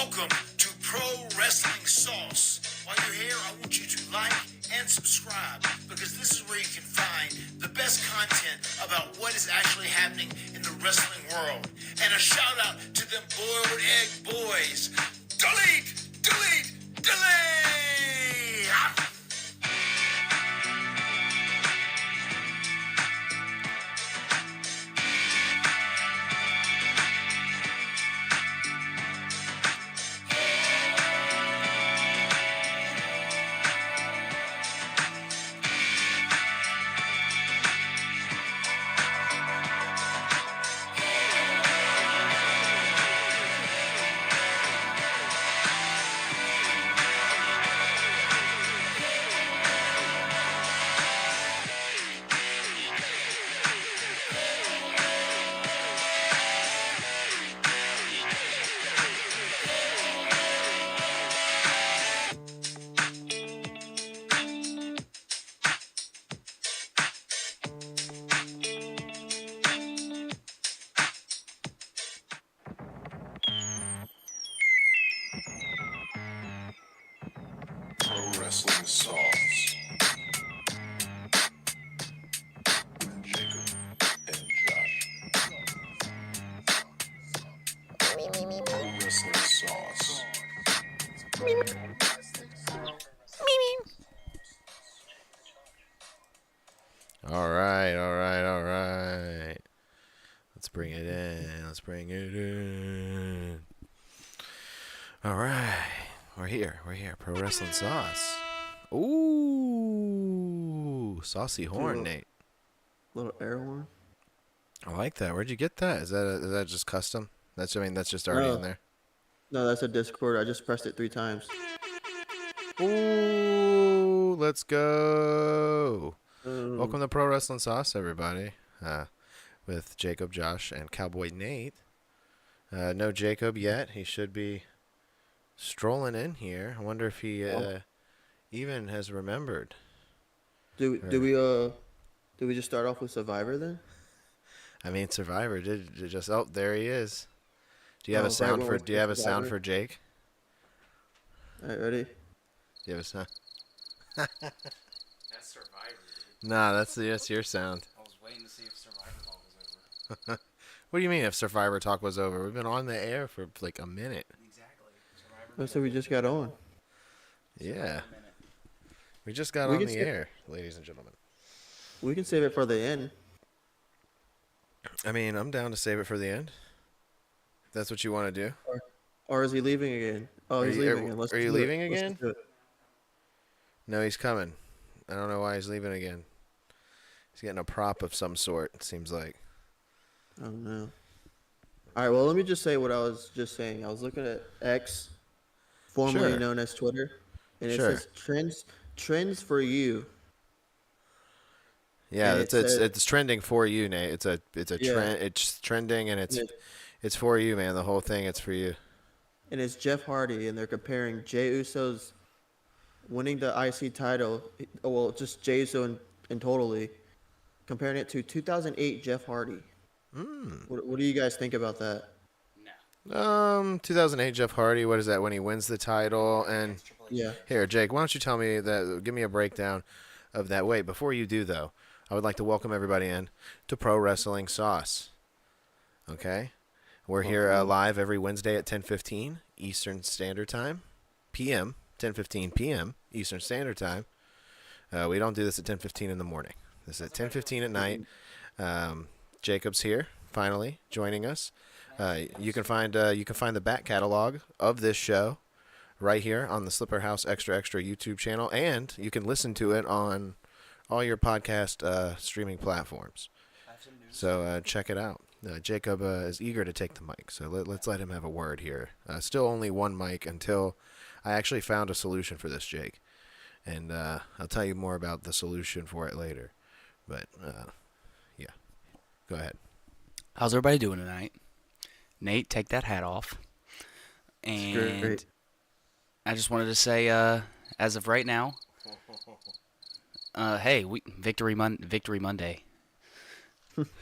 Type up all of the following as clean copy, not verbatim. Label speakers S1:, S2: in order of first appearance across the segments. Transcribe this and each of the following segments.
S1: Welcome to Pro Wrestling Sauce. While you're here, I want you to like and subscribe because this is where you can find the best content about what is actually happening in the wrestling world. And a shout out to them boiled egg boys. Delete! Delete! Delete! Ah!
S2: Pro Wrestling Sauce with Jacob and Josh. Pro Wrestling Sauce.
S3: All right. Let's bring it in. All right. We're here. Pro Wrestling Sauce. Ooh. Saucy horn, Nate.
S4: Little air horn.
S3: I like that. Where'd you get that? Is that just custom? That's just already in there.
S4: No, that's a Discord. I just pressed it 3 times.
S3: Ooh, let's go. Welcome to Pro Wrestling Sauce, everybody. With Jacob, Josh, and Cowboy Nate. No Jacob yet. He should be strolling in here. I wonder if he even has remembered.
S4: Do we just start off with Survivor then?
S3: I mean, Survivor did just. Oh, there he is. Do you have a sound for? Do you have a sound for Jake?
S4: All right, ready?
S3: Do you have a sound?
S5: That's Survivor, dude.
S3: Nah, that's your sound.
S5: I was waiting to see if Survivor Talk was over.
S3: What do you mean if Survivor Talk was over? We've been on the air for like a minute.
S5: Exactly. Survivor.
S4: So we just got on.
S3: Yeah. We just got on the air, ladies and gentlemen.
S4: We can save it for the end.
S3: I mean, I'm down to save it for the end. If that's what you want to do.
S4: Or is he leaving again? Oh, he's leaving again.
S3: Are you leaving again? No, he's coming. I don't know why he's leaving again. He's getting a prop of some sort, it seems like.
S4: I don't know. All right, well, let me just say what I was just saying. I was looking at X, formerly known as Twitter, and it says trends for you.
S3: Yeah, it's trending for you, Nate. It's a trend. It's trending and it's for you, man. The whole thing, it's for you.
S4: And it's Jeff Hardy, and they're comparing Jey Uso's winning the IC title. Well, just Jey Uso and totally comparing it to 2008 Jeff Hardy. What do you guys think about that?
S5: No.
S3: 2008 Jeff Hardy. What is that? When he wins the title and
S4: Yeah.
S3: Here, Jake, why don't you tell me that? Give me a breakdown of that. Wait, before you do though, I would like to welcome everybody in to Pro Wrestling Sauce. Okay, we're here live every Wednesday at 10:15 Eastern Standard Time, p.m. 10:15 p.m. Eastern Standard Time. We don't do this at 10:15 in the morning. This is at 10:15 at night. Jacob's here, finally joining us. You can find the back catalog of this show right here on the Slipper House Extra YouTube channel, and you can listen to it on all your podcast streaming platforms. So check it out. Jacob is eager to take the mic, so let's let him have a word here. Still only one mic until I actually found a solution for this, Jake, and I'll tell you more about the solution for it later. But yeah, go ahead.
S5: How's everybody doing tonight? Nate, take that hat off. And
S4: Great.
S5: I just wanted to say, as of right now, hey, Victory Monday.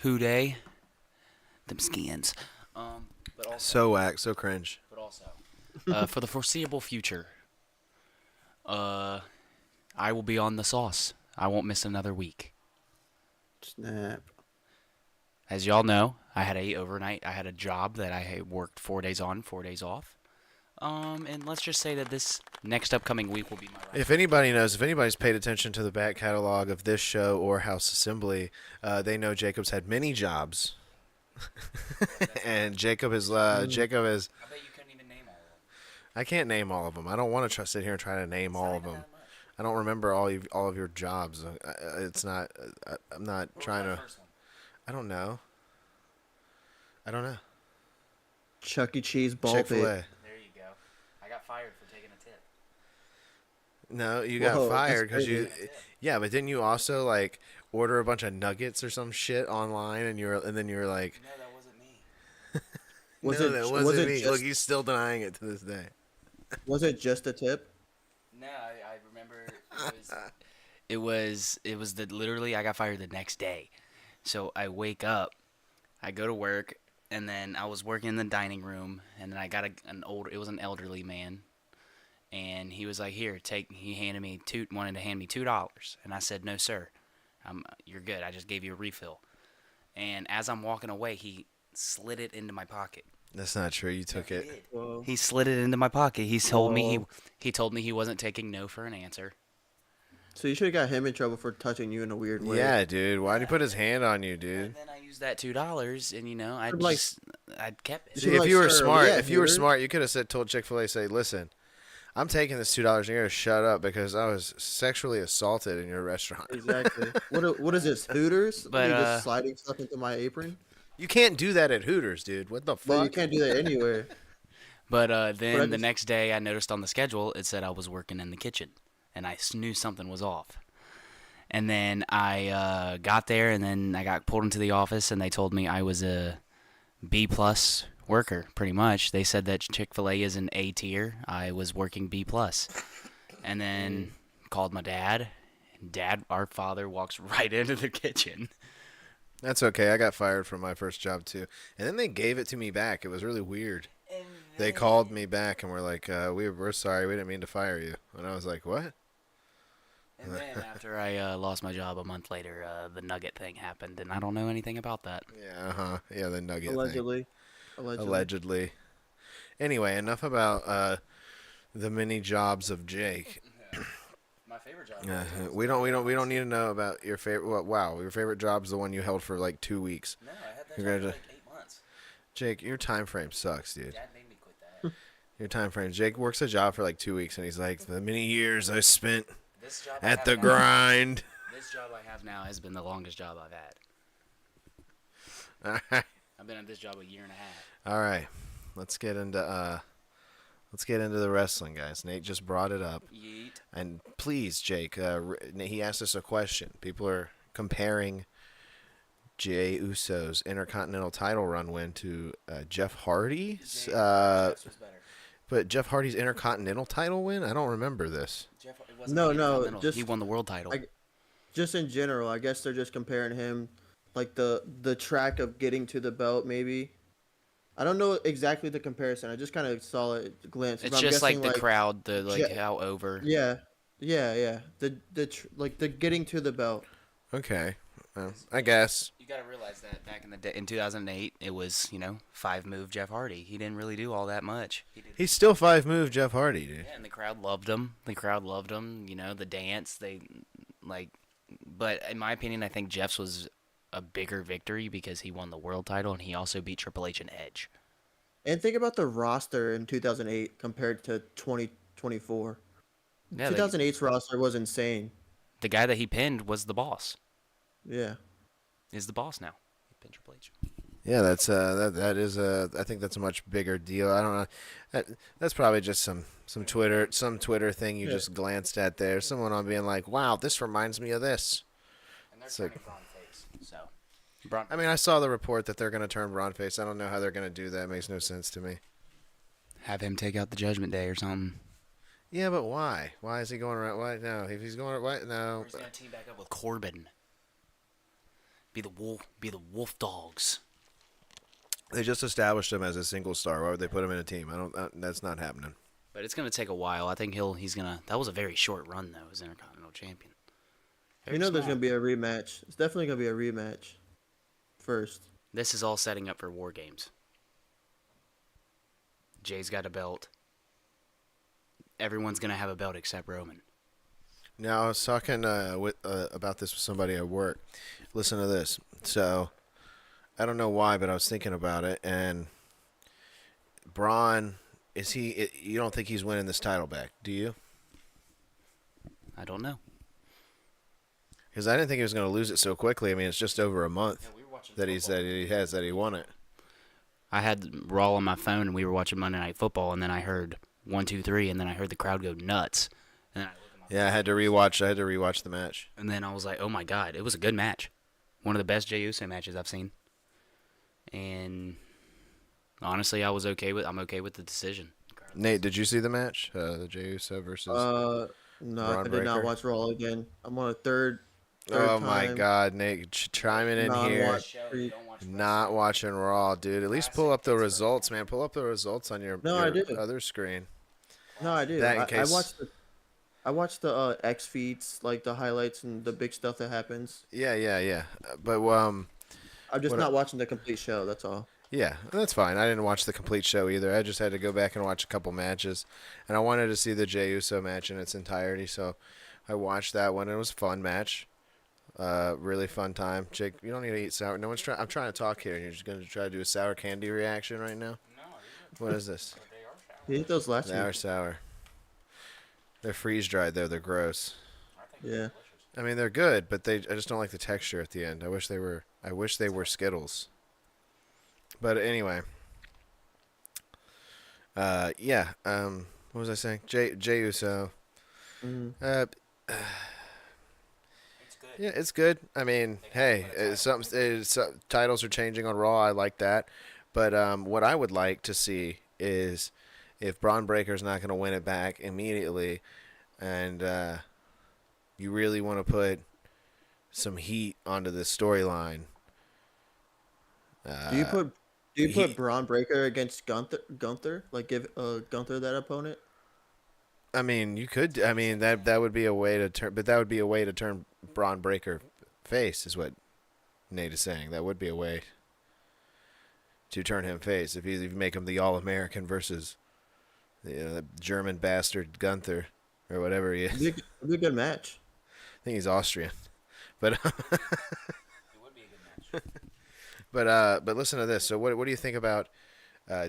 S5: Who day? Them skins. But also,
S3: So whack, so cringe.
S5: But also, For the foreseeable future, I will be on the sauce. I won't miss another week.
S4: Snap.
S5: As y'all know, I had a job that I had worked 4 days on, 4 days off. And let's just say that this next upcoming week will be my last.
S3: If anybody knows, if anybody's paid attention to the back catalog of this show or House Assembly, they know Jacob's had many jobs. And Jacob is.
S5: I bet you couldn't even name all of them.
S3: I can't name all of them. I don't want to sit here and try to name all of them. I don't remember all of your jobs. It's not. I'm not trying to. I don't know.
S4: Chuck E. Cheese ball
S3: Chick-fil-A.
S4: pit.
S5: There you go. I got fired for taking a tip.
S3: No, you got
S4: Whoa, that's
S3: fired because you.
S4: crazy.
S3: Yeah, but didn't you also like order a bunch of nuggets or some shit online, and then you were like,
S5: No, that wasn't me.
S3: that wasn't me. Look, he's still denying it to this day.
S4: Was it just a tip?
S5: No, I remember it was literally I got fired the next day. So I wake up, I go to work, and then I was working in the dining room, and then I got it was an elderly man, and he was like, "Here, take." He wanted to hand me $2, and I said, "No, sir, you're good. I just gave you a refill." And as I'm walking away, he slid it into my pocket.
S3: That's not true. You took it.
S4: Whoa.
S5: He slid it into my pocket. He told me
S4: Whoa.
S5: he told me he wasn't taking no for an answer.
S4: So you should have got him in trouble for touching you in a weird way.
S3: Yeah, dude. Why'd he put his hand on you, dude?
S5: And then I used that $2, and I
S4: Like-
S5: I'd kept it.
S3: See,
S4: You're
S3: if
S4: like,
S3: you were
S4: "Sir,
S3: smart,
S4: yeah,
S3: if you were
S4: dude."
S3: smart, you could have told Chick-fil-A, say, "Listen, I'm taking this $2, and you're gonna shut up because I was sexually assaulted in your restaurant."
S4: Exactly. What is this, Hooters?
S5: But,
S4: You just sliding stuff into my apron?
S3: You can't do that at Hooters, dude. What the fuck?
S4: But you can't do that anywhere.
S5: But
S4: But
S5: then
S4: I
S5: the
S4: just-
S5: next day, I noticed on the schedule it said I was working in the kitchen, and I knew something was off. And then I got there, and then I got pulled into the office, and they told me I was a B+ worker. Pretty much, they said that Chick-fil-A is an A tier. I was working B+. And then called my dad. Dad, our father, walks right into the kitchen.
S3: That's okay. I got fired from my first job too, and then they gave it to me back. It was really weird. They called me back and were like, "We're sorry. We didn't mean to fire you." And I was like, "What?"
S5: And then after I lost my job a month later, the Nugget thing happened, and I don't know anything about that.
S3: Yeah, yeah, the nugget thing.
S4: Allegedly.
S3: Allegedly. Anyway, enough about the many jobs of Jake.
S5: My favorite job.
S3: We don't need to know about your favorite. Wow, your favorite job's the one you held for like 2 weeks.
S5: No, I had that
S3: Congratu-
S5: job for like 8 months.
S3: Jake, your time frame sucks, dude.
S5: Dad made me quit that.
S3: Your time frame. Jake works a job for like 2 weeks, and he's like, the many years I spent
S5: This job I
S3: at
S5: have
S3: the
S5: now-
S3: grind.
S5: This job I have now has been the longest job I've had.
S3: All right.
S5: I've been at this job a year and a half.
S3: All right. Let's get into the wrestling, guys. Nate just brought it up.
S5: Yeet.
S3: And please, Jake, he asked us a question. People are comparing Jey Uso's Intercontinental title run win to Jeff Hardy's.
S5: Jeff's was better.
S3: But Jeff Hardy's Intercontinental title win? I don't remember this.
S5: It wasn't
S4: No,
S5: the
S4: no,
S5: Intercontinental.
S4: just-
S5: he won the world title.
S4: Just in general, I guess they're just comparing him, like the track of getting to the belt, maybe. I don't know exactly the comparison. I just kind of saw it at a glance.
S5: It's
S4: but I'm
S5: just like
S4: guessing,
S5: the crowd,
S4: Je-
S5: how over.
S4: Yeah, yeah. The getting to the belt.
S3: Okay. I guess.
S5: You got to realize that back in the day, in 2008, it was 5-move Jeff Hardy. He didn't really do all that much. He did.
S3: He's still 5-move Jeff Hardy, dude.
S5: Yeah, and the crowd loved him. The dance, but in my opinion, I think Jeff's was a bigger victory because he won the world title and he also beat Triple H and Edge.
S4: And think about the roster in 2008 compared to 2024.
S5: Yeah,
S4: 2008's roster was insane.
S5: the guy that he pinned was the boss.
S4: Yeah.
S5: Is the boss now. He pinned Triple H.
S3: Yeah, that's that is I think that's a much bigger deal. I don't know. That's probably just some Twitter thing you
S4: Yeah.
S3: just glanced at there. Someone on being like, "Wow, this reminds me of this."
S5: And they're
S3: It's like-
S5: turning Braun face. So, Braun.
S3: I mean, I saw the report that they're going to turn Braun face. I don't know how they're going to do that. It makes no sense to me.
S5: Have him take out the Judgment Day or something.
S3: Yeah, but why? Why is he going around? Why no? If he's going, why no?
S5: Or he's gonna team back up with Corbin. Be the wolf dogs.
S3: They just established him as a single star. Why would they put him in a team? I don't. That's not happening.
S5: But it's gonna take a while. I think he's gonna. That was a very short run though, as Intercontinental Champion. Very
S4: You know, there's
S5: small.
S4: gonna be a rematch. It's definitely gonna be a rematch. First.
S5: This is all setting up for War Games. Jay's got a belt. Everyone's gonna have a belt except Roman.
S3: Now I was talking about this with somebody at work. Listen to this. So I don't know why, but I was thinking about it. And Braun, is he? You don't think he's winning this title back, do you?
S5: I don't know.
S3: Because I didn't think he was going to lose it so quickly. I mean, it's just over a month that he won it.
S5: I had Raw on my phone and we were watching Monday Night Football, and then I heard 1, 2, 3, and then I heard the crowd go nuts. And then
S3: Yeah, I had to rewatch the match.
S5: And then I was like, oh my god, it was a good match. One of the best Jey Uso matches I've seen. And honestly, I'm okay with the decision.
S3: Nate, did you see the match? The Jey Uso versus
S4: No,
S3: Braun
S4: I did not
S3: Breaker?
S4: watch Raw again. I'm on a third
S3: Oh my
S4: time
S3: God, Nate, chiming in here.
S4: non-watch.
S3: Not watching Raw, dude. At least pull up the results, man. Pull up the results on your,
S4: No, I
S3: your
S4: do.
S3: other screen.
S4: No, I do.
S3: That in
S4: I
S3: case-
S4: I watched the X feeds, like the highlights and the big stuff that happens.
S3: Yeah. But
S4: I'm just
S3: What-
S4: not watching the complete show. That's all.
S3: yeah, that's fine. I didn't watch the complete show either. I just had to go back and watch a couple matches, and I wanted to see the Jey Uso match in its entirety, so I watched that one. It was a fun match. Really fun time. Jake, you don't need to eat sour. No one's trying. I'm trying to talk here, and you're just going to try to do a sour candy reaction right now. What is this?
S4: You ate those last
S3: They are
S4: week.
S3: sour. They're freeze dried though. They're gross.
S4: Yeah.
S3: I mean, they're good, but I just don't like the texture at the end. I wish they were Skittles. But anyway. Yeah. What was I saying? Jey Uso.
S4: Mhm.
S3: Yeah, it's good. I mean, hey, titles are changing on Raw. I like that. But what I would like to see is if Braun Breaker's not going to win it back immediately, and you really want to put some heat onto this storyline.
S4: Do you
S3: he-
S4: put Braun Breaker against Gunther? Like give Gunther that opponent?
S3: I mean, you could. I mean, that would be a way to turn. But that would be a way to turn Braun Breaker face, is what Nate is saying. That would be a way to turn him face if you make him the All-American versus the German bastard Gunther or whatever he is.
S4: It'd be a good match.
S3: I think he's Austrian, but
S5: It would be a good match.
S3: but listen to this. So what do you think about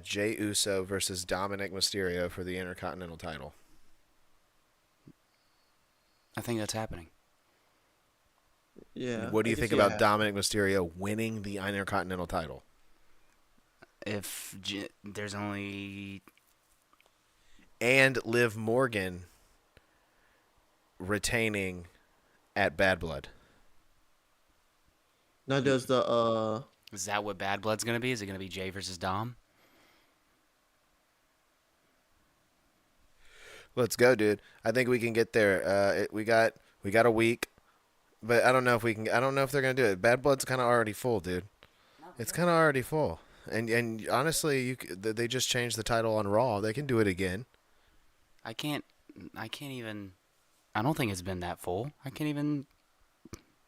S3: Jey Uso versus Dominic Mysterio for the Intercontinental title?
S5: I think that's happening.
S4: Yeah.
S3: What do
S4: I
S3: you
S4: can
S3: think
S4: see it
S3: about
S4: happening.
S3: Dominic Mysterio winning the Intercontinental title?
S5: If there's only
S3: And Liv Morgan retaining at Bad Blood.
S4: Now does the
S5: is that what Bad Blood's gonna be? Is it gonna be Jay versus Dom?
S3: Let's go, dude. I think we can get there. We got a week, but I don't know if we can. I don't know if they're gonna do it. Bad Blood's kind of already full, dude. It's kind of already full. And honestly, they just changed the title on Raw. They can do it again.
S5: I can't even. I don't think it's been that full. I can't even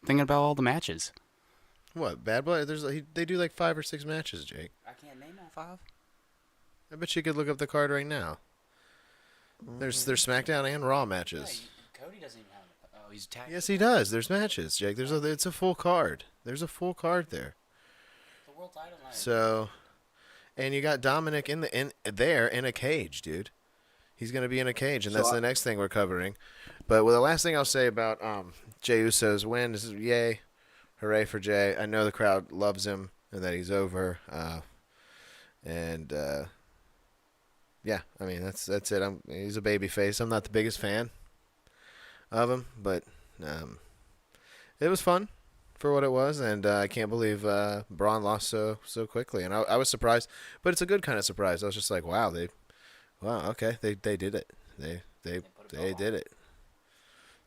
S5: think about all the matches.
S3: What, Bad Blood? They do like 5 or 6 matches, Jake.
S5: I can't name all 5.
S3: I bet you could look up the card right now. There's SmackDown and Raw matches.
S5: Cody doesn't even have. Oh, he's tagged.
S3: Yes, he does. There's matches, Jake. It's a full card. There's a full card there.
S5: The world title night.
S3: So, and you got Dominic in a cage, dude. He's gonna be in a cage, and that's the next thing we're covering. But the last thing I'll say about Jey Uso's win is yay, hooray for Jey. I know the crowd loves him and that he's over. Yeah, I mean that's it. He's a baby face. I'm not the biggest fan of him, but it was fun for what it was, and I can't believe Braun lost so quickly. And I was surprised, but it's a good kind of surprise. I was just like, wow, okay, they did it. They did it.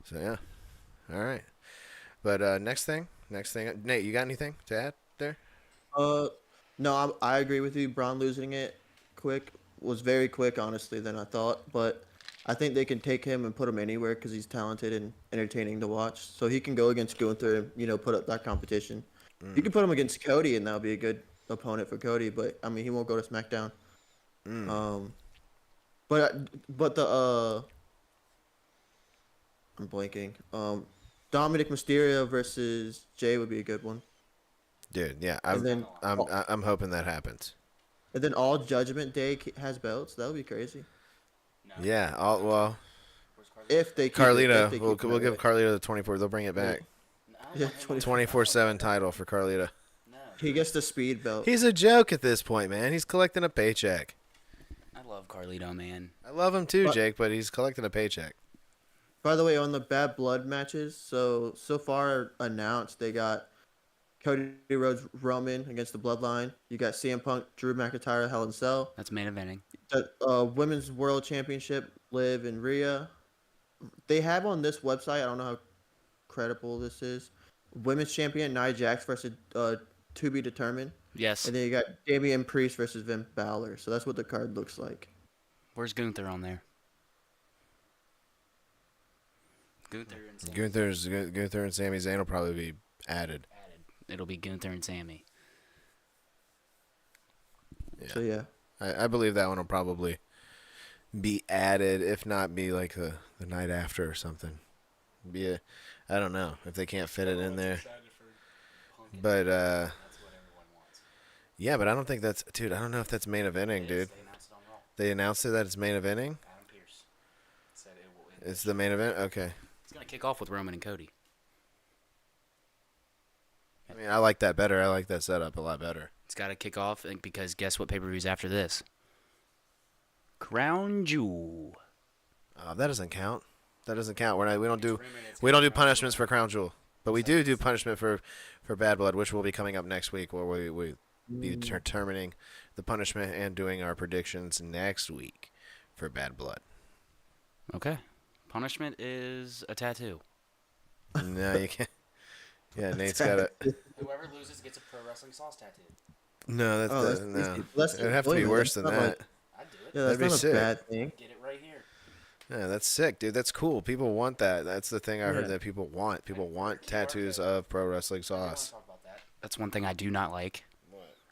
S3: So yeah, all right. But next thing, Nate, you got anything to add there?
S4: no, No, I agree with you. Braun losing it quick was very quick, honestly, than I thought. But I think they can take him and put him anywhere because he's talented and entertaining to watch. So he can go against Gunther and put up that competition. You can put him against Cody, and that'll be a good opponent for Cody. But I mean, he won't go to SmackDown. Um, but the I'm blanking. Dominic Mysterio versus Jay would be a good one.
S3: Dude, yeah,
S4: And then
S3: I'm hoping that happens.
S4: and then all Judgment Day has belts. That would be crazy.
S3: Yeah, well,
S4: If they keep it,
S3: Carlito,
S4: if they
S3: we'll
S4: keep it
S3: we'll
S4: that
S3: give
S4: way.
S3: Carlito the 24. They'll bring it back.
S4: Yeah,
S3: 24/7 title for Carlito.
S4: he gets the speed belt.
S3: He's a joke at this point, man. He's collecting a paycheck.
S5: I love Carlito, man.
S3: I love him too,
S4: But-
S3: Jake, but he's collecting a paycheck.
S4: By the way, on the Bad Blood matches, so far announced, they got Cody Rhodes, Roman against the Bloodline. You got CM Punk, Drew McIntyre, Hell in a Cell.
S5: That's main eventing.
S4: The Women's World Championship, Liv and Rhea. They have on this website, I don't know how credible this is, Women's Champion Nia Jax versus to be determined.
S5: Yes.
S4: And then you got Damian Priest versus Finn Balor. So that's what the card looks like.
S5: Where's Gunther on there? Gunther and Sami.
S3: Gunther and Sami Zayn will probably be added.
S5: It'll be Gunther and Sammy.
S4: So yeah.
S3: I believe that one will probably be added, if not be like the night after or something. I don't know if they can't fit it in there. But yeah, but I don't think that's, dude. I don't know if that's main eventing, dude. They announced it that it's main eventing.
S5: Adam Pearce said it will.
S3: It's the main event. Okay.
S5: It's gonna kick off with Roman and Cody.
S3: I mean, I like that better. I like that setup a lot better.
S5: It's got to kick off because guess what pay-per-view's after this? Crown Jewel.
S3: That doesn't count. That doesn't count. We don't do punishments for Crown Jewel, but we do punishment for Bad Blood, which will be coming up next week, where we be determining the punishment and doing our predictions next week for Bad Blood.
S5: Okay. Punishment is a tattoo.
S3: No, you can't. Yeah, Nate's got it.
S5: Whoever loses gets a pro wrestling sauce tattoo.
S3: No,
S4: that's
S3: no.
S4: easy. That's
S3: It'd have to be
S4: employment.
S3: worse
S4: That's
S3: than
S4: not
S3: that.
S4: like-
S5: I'd do it.
S4: Yeah, that's
S3: That'd be
S4: not a
S3: sick.
S4: bad thing.
S5: Get it right here.
S3: Yeah, that's sick, dude. That's cool. People want that. That's the thing I heard
S4: Yeah.
S3: that people want. People want tattoos of pro wrestling sauce.
S5: That's one thing I do not like.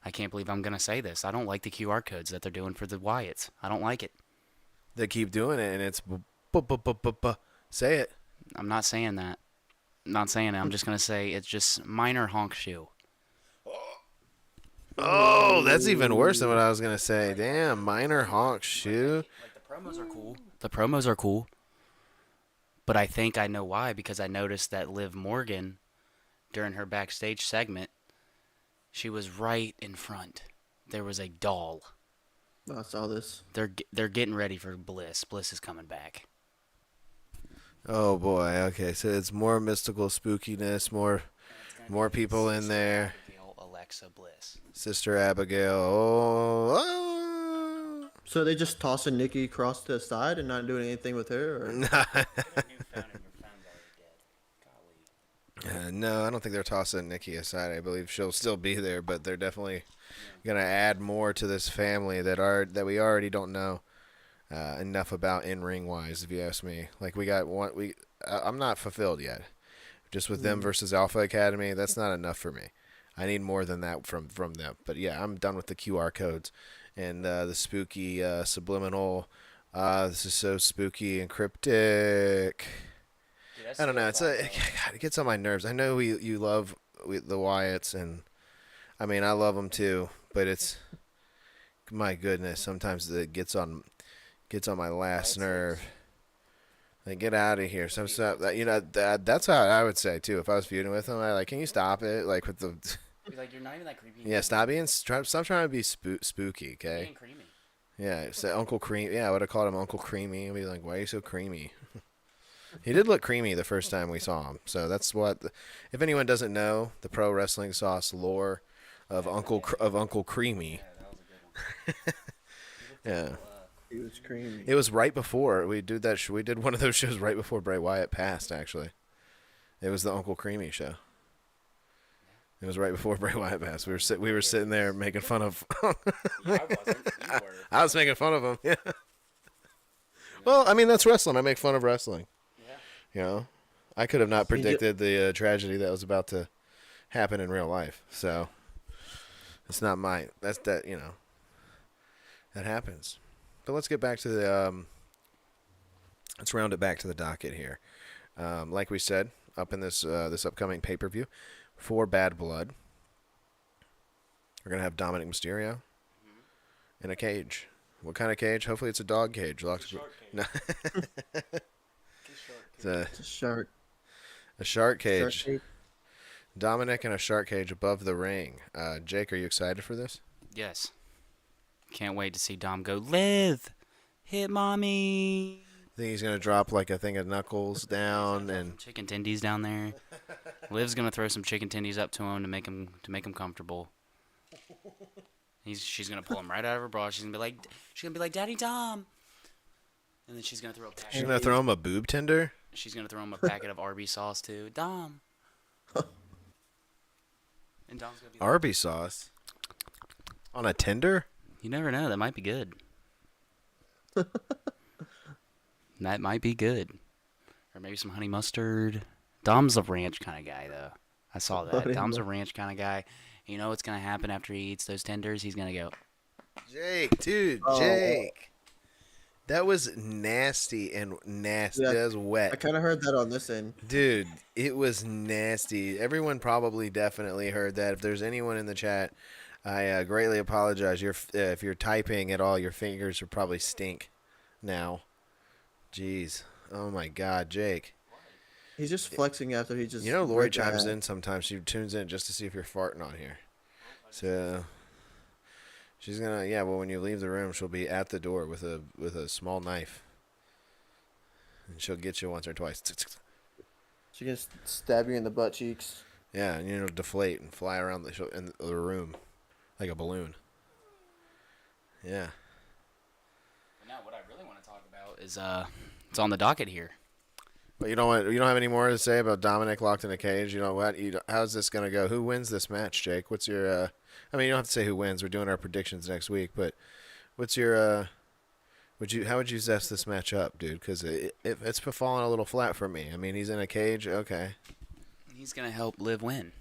S5: I can't believe I'm going to say this. I don't like the QR codes that they're doing for the Wyatts. I don't like it.
S3: They keep doing it, and it's say it.
S5: I'm not saying that. I'm not saying it. I'm just going to say it's just minor honk shoe.
S3: Oh, that's even worse than what I was gonna say. Damn, minor honk shoe.
S5: Like the promos are cool. The promos are cool. But I think I know why, because I noticed that Liv Morgan, during her backstage segment, she was right in front. There was a doll.
S4: I saw this.
S5: They're getting ready for Bliss. Bliss is coming back.
S3: Oh boy. Okay, so it's more mystical spookiness, more people in there.
S5: Abigail, Alexa Bliss.
S3: Sister Abigail. Oh.
S4: So they just tossing Nikki across to the side and not doing anything with her? Or?
S3: No, I don't think they're tossing Nikki aside. I believe she'll still be there, but they're definitely gonna add more to this family that we already don't know enough about in ring wise. If you ask me, like we got one, I'm not fulfilled yet. Just with them versus Alpha Academy, that's not enough for me. I need more than that from them. But yeah, I'm done with the QR codes and the spooky subliminal. This is so spooky and cryptic. I don't know. God, it gets on my nerves. I know you love the Wyatts, and I mean I love them too. But it's my goodness. Sometimes it gets on my last nerve. Like, get out of here. Some stuff that that's how I would say too. If I was feuding with them, I like, can you stop it? Like with the.
S5: Like, you're not even that creepy.
S3: Yeah, stop trying to be spooky, okay?
S5: Being creamy.
S3: Yeah, say Uncle Cream. Yeah, I would have called him Uncle Creamy. I'd be like, why are you so creamy? He did look creamy the first time we saw him. So that's what. If anyone doesn't know the pro wrestling sauce lore of Uncle Creamy. Yeah.
S4: He was creamy.
S3: It was right before we did that. We did one of those shows right before Bray Wyatt passed. Actually, it was the Uncle Creamy show. It was right before Bray Wyatt passed. We were sitting there making fun of.
S5: I wasn't. You were.
S3: I was making fun of him. Yeah. Well, I mean that's wrestling. I make fun of wrestling.
S5: Yeah.
S3: You know, I could have not predicted the tragedy that was about to happen in real life. So it's not my. That's that. You know, that happens. But let's get back to the. Let's round it back to the docket here. Like we said, up in this this upcoming pay-per-view, for Bad Blood, we're gonna have Dominic Mysterio in a cage. What kind of cage? Hopefully, it's a dog cage. No. It's
S4: It's a shark.
S3: a shark cage.
S4: Shark cage.
S3: Dominic in a shark cage above the ring. Jake, are you excited for this?
S5: Yes. Can't wait to see Dom go, Liv, hit mommy.
S3: Think he's gonna drop like a thing of knuckles down and
S5: Chicken tendies down there. Liv's gonna throw some chicken tendies up to him to make him comfortable. She's gonna pull him right out of her bra. She's gonna be like, Daddy Dom. And then she's gonna throw a packet.
S3: she's gonna throw him a boob tender.
S5: She's gonna throw him a packet of Arby's sauce too. Dom. And Dom's gonna be like,
S3: Arby's sauce on a tender.
S5: you never know. That might be good. That might be good. Or maybe some honey mustard. Dom's a ranch kind of guy, though. I saw that.
S4: Honey
S5: Dom's a
S4: mustard.
S5: ranch kind of guy. You know what's going to happen after he eats those tenders? He's going to go,
S3: Jake, dude,
S4: Oh.
S3: Jake. That was nasty and nasty.
S4: Yeah,
S3: That was
S4: I
S3: wet.
S4: kind of heard that on this end.
S3: Dude, it was nasty. Everyone probably definitely heard that. If there's anyone in the chat, I greatly apologize. If you're typing at all, your fingers are probably stink now. Jeez. Oh, my God, Jake.
S4: He's just flexing after he just.
S3: You know, Lori
S4: ripped that.
S3: chimes in sometimes. She tunes in just to see if you're farting on here. So she's gonna, yeah. Well, when you leave the room, she'll be at the door with a small knife, and she'll get you once or twice.
S4: She can stab you in the butt cheeks.
S3: Yeah, and it'll deflate and fly around in the room like a balloon. Yeah.
S5: But now what I really want to talk about is it's on the docket here.
S3: But you don't have any more to say about Dominic locked in a cage. You know what? How's this gonna go? Who wins this match, Jake? What's your? I mean, you don't have to say who wins. We're doing our predictions next week. But what's your? How would you zest this match up, dude? Because it's falling a little flat for me. I mean, he's in a cage. Okay.
S5: He's going to help Liv win.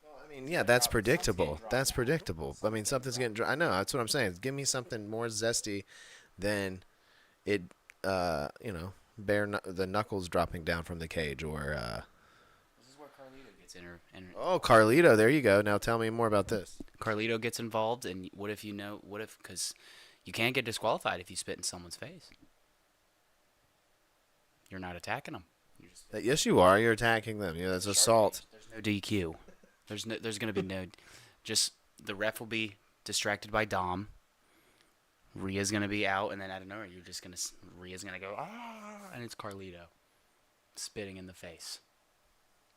S3: I mean, yeah, that's predictable. That's predictable. I mean, something's getting. I know. That's what I'm saying. Give me something more zesty than it. You know. The knuckles dropping down from the cage, or
S5: This is where Carlito gets
S3: oh, Carlito, there you go. Now tell me more about this.
S5: Carlito gets involved, and because you can't get disqualified if you spit in someone's face. You're not attacking them.
S3: Yes, you are. You're attacking them. Yeah, that's assault.
S5: There's no DQ. There's going to be no. Just the ref will be distracted by Dom. Rhea's going to be out, and then out of nowhere, Rhea's going to go, and it's Carlito spitting in the face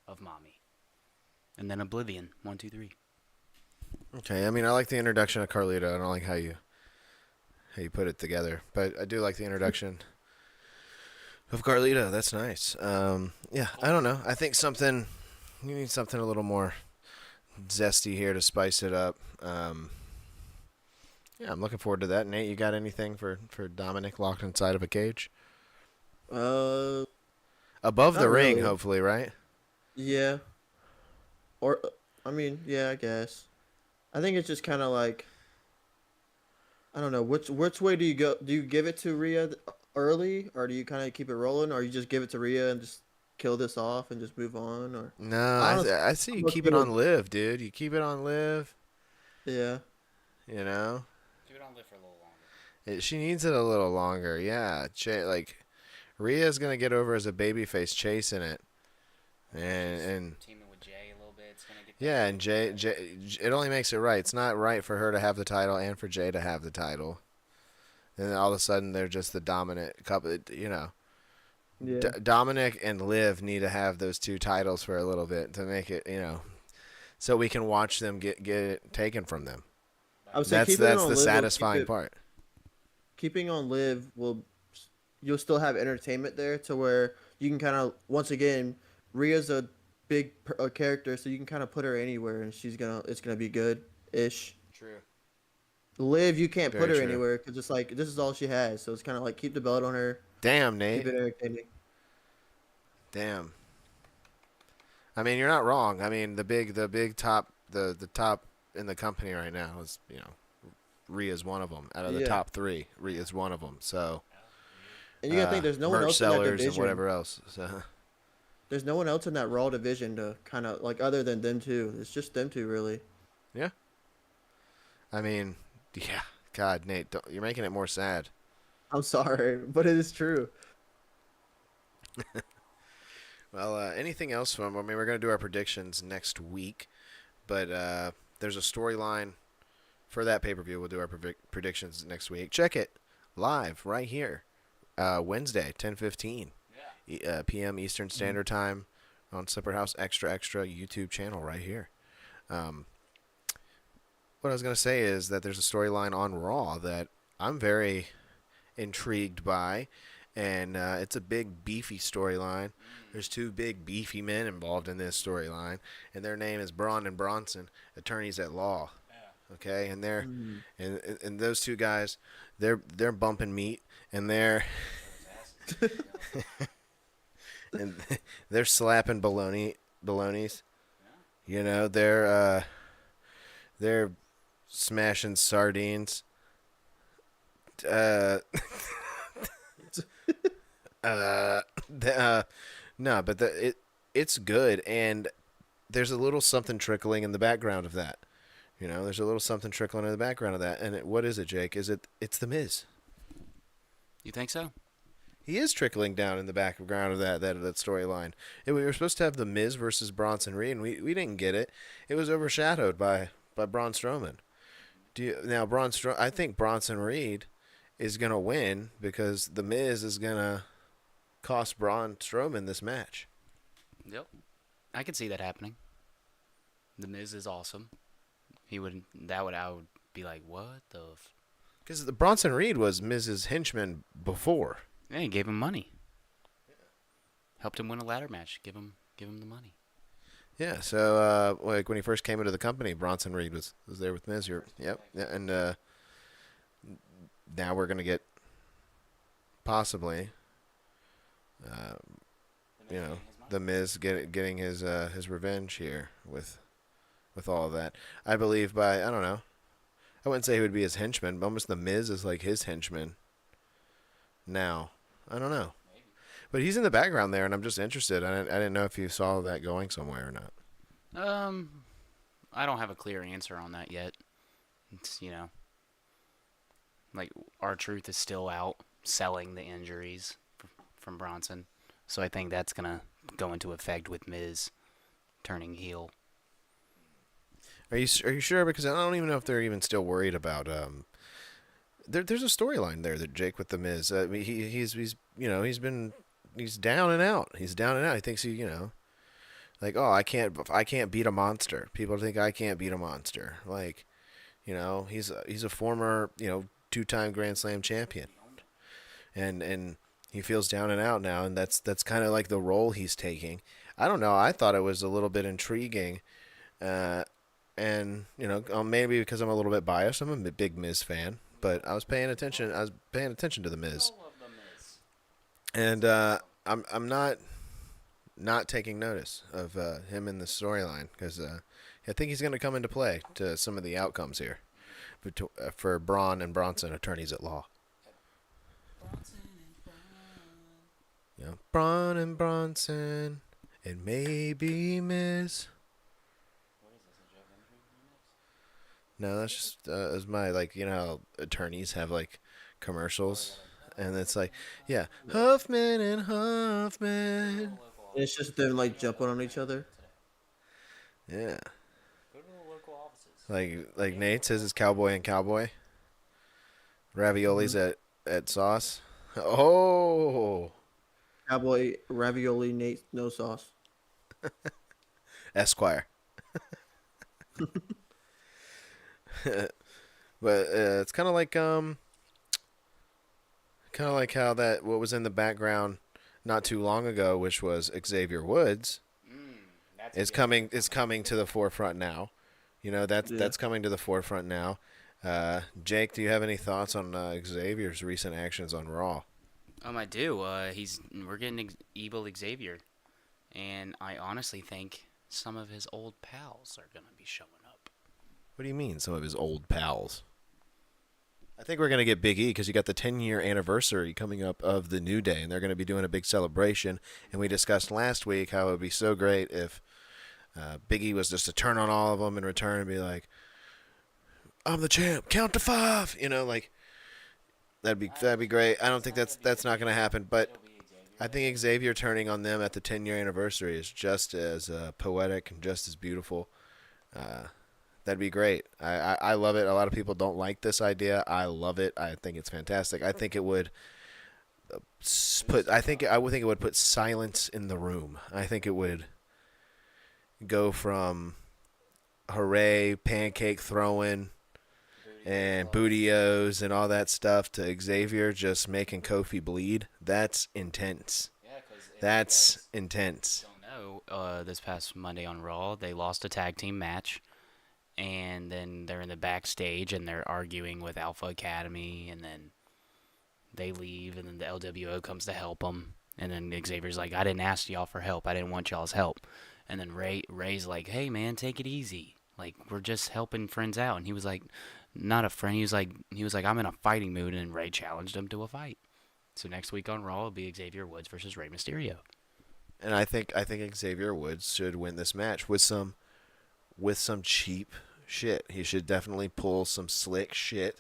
S5: of Mommy. And then Oblivion, 1, 2, 3.
S3: Okay, I mean, I like the introduction of Carlito. I don't like how you put it together, but I do like the introduction of Carlito. That's nice. Yeah, I don't know. I think you need something a little more zesty here to spice it up. Yeah, I'm looking forward to that. Nate, you got anything for Dominic locked inside of a cage? Above
S4: Not
S3: the ring,
S4: really.
S3: hopefully, right?
S4: Yeah. Or, I mean, yeah, I guess. I think it's just kind of like, I don't know, which way do you go? Do you give it to Rhea early, or do you kind of keep it rolling, or you just give it to Rhea and just kill this off and just move on, or?
S3: No,
S4: Honestly,
S3: I see you
S4: I'm
S3: keep it
S4: looking
S3: on Liv, dude. You keep it on Liv,
S4: Yeah.
S3: you know?
S5: Keep it on Liv for a little longer.
S3: She needs it a little longer, yeah. Rhea's going to get over as a babyface chasing it. And
S5: Teaming with Jay a little bit. It's going to get
S3: yeah, and Jay, it only makes it right. It's not right for her to have the title and for Jay to have the title. And then all of a sudden, they're just the dominant couple, you know.
S4: Yeah.
S3: Dominic and Liv need to have those two titles for a little bit to make it, you know, so we can watch them get it taken from them.
S4: I would say
S3: That's
S4: keeping it on
S3: the
S4: Liv will
S3: satisfying
S4: keep it-
S3: part.
S4: Keeping on Liv you'll still have entertainment there to where you can kind of, once again, Rhea's a character, so you can kind of put her anywhere, and it's gonna be good ish.
S3: True.
S4: Liv, you can't put
S3: Very
S4: her
S3: true.
S4: anywhere because it's like this is all she has, so it's kind of like keep the belt on her,
S3: Damn,
S4: keep
S3: Nate.
S4: it entertaining.
S3: Damn. I mean, you're not wrong. I mean, the big top, the top in the company right now is, Rhea's one of them. Out of the
S4: Yeah,
S3: top three, Rhea's one of them. So,
S4: and you gotta think there's no one
S3: merch
S4: else in that
S3: sellers and
S4: division.
S3: whatever else. So,
S4: There's no one else in that Raw division to kind of like other than them two. It's just them two really.
S3: yeah. I mean, yeah. God, Nate, you're making it more sad.
S4: I'm sorry, but it is true.
S3: Well, anything else from? I mean, we're gonna do our predictions next week, but there's a storyline for that pay-per-view. We'll do our predictions next week. Check it live right here, Wednesday, 10:15 p.m. Eastern Standard Time on Slipper House Extra YouTube channel right here. What I was gonna say is that there's a storyline on Raw that I'm very intrigued by, and it's a big beefy storyline. There's two big beefy men involved in this storyline, and their name is Braun and Bronson, attorneys at law. Okay, and they're and those two guys, they're bumping meat, and they're and they're slapping balonies. They're smashing sardines. No, but it's good, and there's a little something trickling in the background of that. There's a little something trickling in the background of that, and what is it, Jake? It's the Miz.
S5: You think so?
S3: He is trickling down in the background of that storyline. We were supposed to have the Miz versus Bronson Reed, and we didn't get it. It was overshadowed by Braun Strowman. I think Bronson Reed is gonna win because the Miz is gonna cost Braun Strowman this match.
S5: Yep. I could see that happening. The Miz is awesome. I would be like, what the?
S3: Because the Bronson Reed was Miz's henchman before.
S5: Yeah, he gave him money. Helped him win a ladder match. Give him the money.
S3: Yeah, so like when he first came into the company, Bronson Reed was there with Miz. Yep, yeah, and now we're gonna get possibly, the Miz getting his revenge here with all of that. I believe I don't know. I wouldn't say he would be his henchman, but almost the Miz is like his henchman. Now, I don't know. But he's in the background there, and I'm just interested. I didn't know if you saw that going somewhere or not.
S5: I don't have a clear answer on that yet. It's, like R-Truth is still out selling the injuries from Bronson. So I think that's going to go into effect with Miz turning heel.
S3: Are you sure? Because I don't even know if they're even still worried about there's a storyline there that Jake with the Miz. I mean, he's down and out. He's down and out. He thinks like, oh, I can't beat a monster. People think I can't beat a monster. Like, he's a former 2-time Grand Slam champion, and he feels down and out now, and that's kind of like the role he's taking. I don't know. I thought it was a little bit intriguing, and maybe because I'm a little bit biased. I'm a big Miz fan. But I was paying attention. I was paying attention to the Miz, and I'm not taking notice of him in the storyline because I think he's going to come into play to some of the outcomes here for Braun and Bronson, attorneys at law. Braun and Bronson, and maybe Miz. No, that's just as my how attorneys have commercials, and it's like, yeah, Huffman and Huffman.
S4: And it's just them jumping on each other.
S3: Yeah.
S5: Go to the local offices.
S3: Like Nate says, it's cowboy and cowboy. Raviolis at sauce. Oh.
S4: Cowboy ravioli, Nate, no sauce.
S3: Esquire. But it's kind of like how what was in the background not too long ago, which was Xavier Woods. is coming to the forefront now. You know, that's coming to the forefront now. Jake, do you have any thoughts on Xavier's recent actions on Raw?
S5: I do. We're getting evil Xavier, and I honestly think some of his old pals are gonna be showing up.
S3: What do you mean, some of his old pals? I think we're going to get Big E because you got the 10-year anniversary coming up of the New Day, and they're going to be doing a big celebration. And we discussed last week how it would be so great if Big E was just to turn on all of them in return and be like, "I'm the champ, count to 5." You know, like that'd be great. I don't think that's not going to happen, but I think Xavier turning on them at the 10-year anniversary is just as poetic and just as beautiful. That'd be great. I love it. A lot of people don't like this idea. I love it. I think it's fantastic. I think it would I think it would put silence in the room. I think it would go from hooray, pancake throwing, and bootios and all that stuff to Xavier just making Kofi bleed. That's intense. That's intense.
S5: Don't know. This past Monday on Raw, they lost a tag team match. And then they're in the backstage and they're arguing with Alpha Academy, and then they leave, and then the LWO comes to help them. And then Xavier's like, "I didn't ask y'all for help. I didn't want y'all's help." And then Ray's like, "Hey man, take it easy. Like, we're just helping friends out." And he was like, "Not a friend." He was like, "I'm in a fighting mood." And Ray challenged him to a fight. So next week on Raw will be Xavier Woods versus Rey Mysterio.
S3: And I think Xavier Woods should win this match with some cheap shit. He should definitely pull some slick shit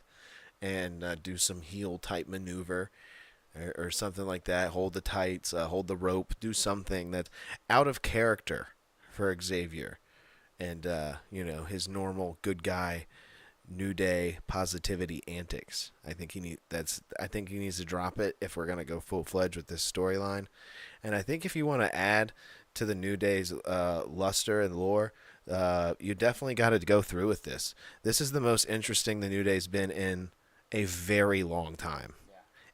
S3: and do some heel type maneuver or something like that. Hold the tights, hold the rope, do something that's out of character for Xavier, and his normal good guy, New Day positivity antics. I think he needs to drop it if we're gonna go full fledged with this storyline. And I think if you want to add to the New Day's luster and lore, you definitely got to go through with this. This is the most interesting the New Day's been in a very long time.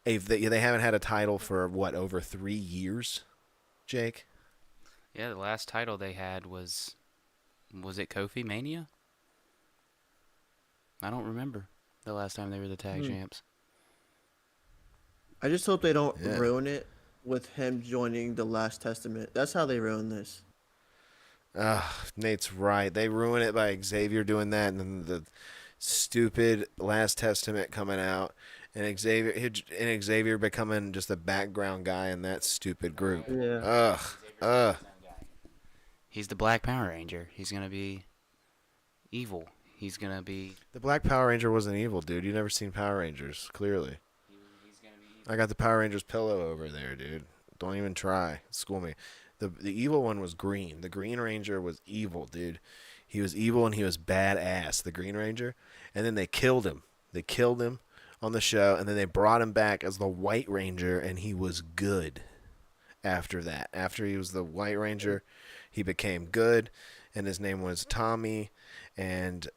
S3: Yeah. They haven't had a title for, over 3 years, Jake?
S5: Yeah, the last title they had was it Kofi Mania? I don't remember the last time they were the tag champs.
S4: I just hope they don't ruin it with him joining the Last Testament. That's how they ruin this.
S3: Nate's right. They ruin it by Xavier doing that, and then the stupid Last Testament coming out, and Xavier becoming just a background guy in that stupid group.
S4: Yeah.
S5: He's the Black Power Ranger. He's gonna be evil. He's gonna be.
S3: The Black Power Ranger wasn't evil, dude. You never seen Power Rangers, clearly.
S5: He's gonna be evil.
S3: I got the Power Rangers pillow over there, dude. Don't even try. School me. The evil one was green. The Green Ranger was evil, dude. He was evil and he was badass, the Green Ranger. And then they killed him. They killed him on the show, and then they brought him back as the White Ranger, and he was good after that. After he was the White Ranger, he became good, and his name was Tommy, and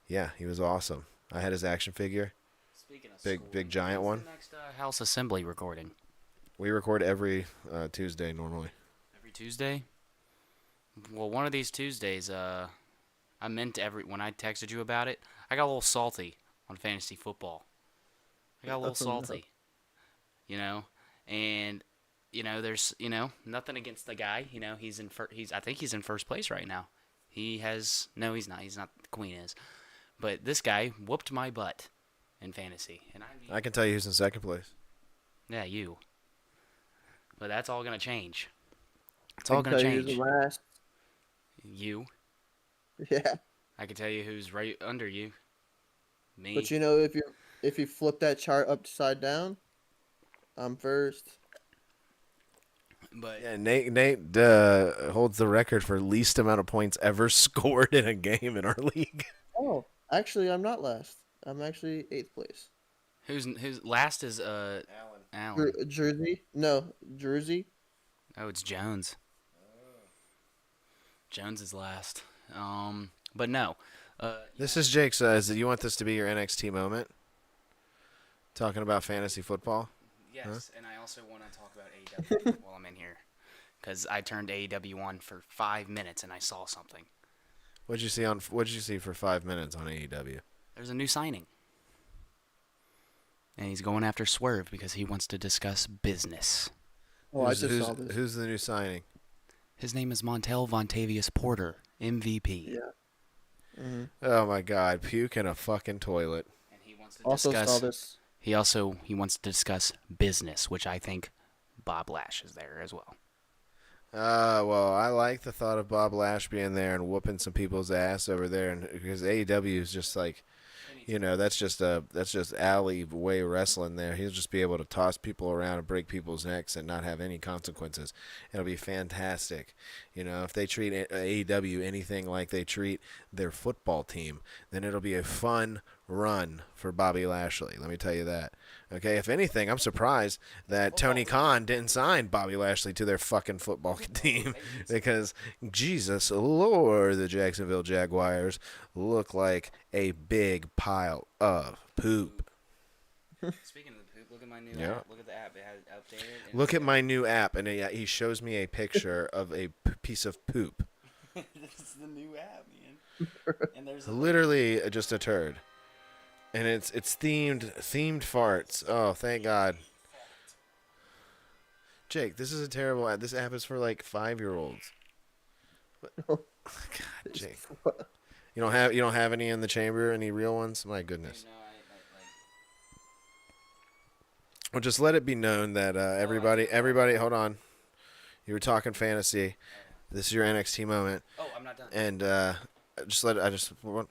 S3: he was awesome. I had his action figure.
S5: Speaking of
S3: big giant one.
S5: When's the next House Assembly recording?
S3: We record every Tuesday normally.
S5: Every Tuesday? Well, one of these Tuesdays, I meant when I texted you about it, I got a little salty on fantasy football. I got a little salty, and there's nothing against the guy. I think he's in first place right now. He's not. He's not. The Queen is, but this guy whooped my butt in fantasy, and
S3: I can tell you who's in second place.
S5: Yeah, you. But that's all gonna change. It's all gonna change.
S4: Who's last.
S5: You.
S4: Yeah.
S5: I can tell you who's right under you. Me.
S4: But if you flip that chart upside down, I'm first.
S5: But
S3: yeah, Nate holds the record for least amount of points ever scored in a game in our league.
S4: Oh, actually, I'm not last. I'm actually 8th place.
S5: Who's last is Allen.
S4: Jersey? No, Jersey.
S5: Oh, it's Jones. Jones is last. But no.
S3: This is Jake says, you want this to be your NXT moment? Talking about fantasy football?
S5: Yes, and I also want to talk about AEW while I'm in here. because I turned AEW on for 5 minutes and I saw something.
S3: What'd you see for 5 minutes on AEW?
S5: There's a new signing. And he's going after Swerve because he wants to discuss business.
S4: Oh, I just saw this.
S3: Who's the new signing?
S5: His name is Montel Vontavious Porter, MVP.
S4: Yeah. Mm-hmm.
S3: Oh my God, puke in a fucking toilet.
S5: And he wants to
S4: Also
S5: discuss.
S4: saw this.
S5: He wants to discuss business, which I think Bob Lash is there as well.
S3: Well, I like the thought of Bob Lash being there and whooping some people's ass over there, and because AEW is just like, that's just alleyway wrestling. There, he'll just be able to toss people around and break people's necks and not have any consequences. It'll be fantastic. If they treat AEW anything like they treat their football team, then it'll be a fun run for Bobby Lashley. Let me tell you that. Okay, if anything, I'm surprised that Tony Khan didn't sign Bobby Lashley to their fucking football team because, Jesus Lord, the Jacksonville Jaguars look like a big pile of poop.
S5: Speaking of the poop, look at my new
S3: Yeah.
S5: app. Look at the app. It has updated.
S3: Look at my new app, and he shows me a picture of a piece of poop.
S5: This is the new app, man. And there's
S3: Literally just a turd. And it's themed farts. Oh, thank God. Jake, this is a terrible app. This app is for like 5-year-olds. God, Jake. You don't have any in the chamber, any real ones? My goodness. Well, just let it be known that everybody, hold on. You were talking fantasy. This is your NXT moment.
S5: Oh, I'm not done.
S3: And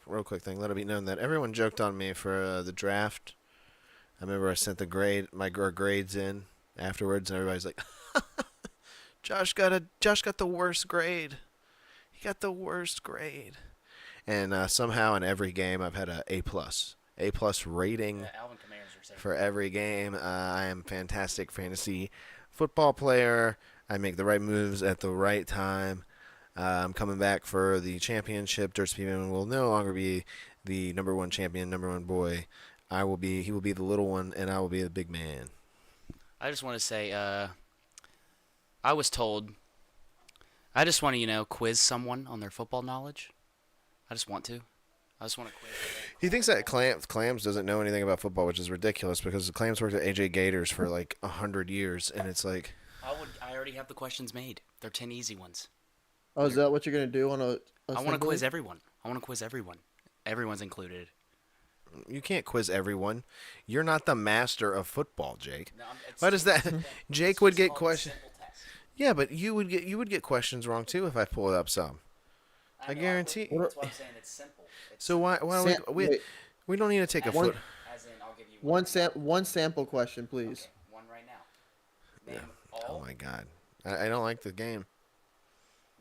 S3: real quick thing. Let it be known that everyone joked on me for the draft. I remember I sent my grades in afterwards, and everybody's like, Josh got the worst grade. He got the worst grade. And somehow in every game I've had A plus rating
S5: Alvin Kamara's reception.
S3: for every game. I am a fantastic fantasy football player. I make the right moves at the right time. I'm coming back for the championship. Dirt Speedman will no longer be the number one champion, number one boy. He will be the little one, and I will be the big man.
S5: I just want to say, I was told, I just want to, quiz someone on their football knowledge. I just want to quiz them.
S3: He thinks that Clams doesn't know anything about football, which is ridiculous because Clams worked at AJ Gators for like 100 years, and it's like...
S5: I already have the questions made. They're 10 easy ones.
S4: Oh, is that what you're gonna do on a?
S5: I want to quiz everyone. Everyone's included.
S3: You can't quiz everyone. You're not the master of football, Jake.
S5: No,
S3: What is that? Jake would get questions.
S5: Simple test.
S3: Yeah, but you would get questions wrong too if I pull up some. I guarantee.
S5: That's why I'm saying it's simple.
S3: So why don't we don't need to take a foot.
S5: As in, I'll give you
S4: One sample question, please.
S5: Okay, one right now. Name
S3: Oh my God, I don't like the game.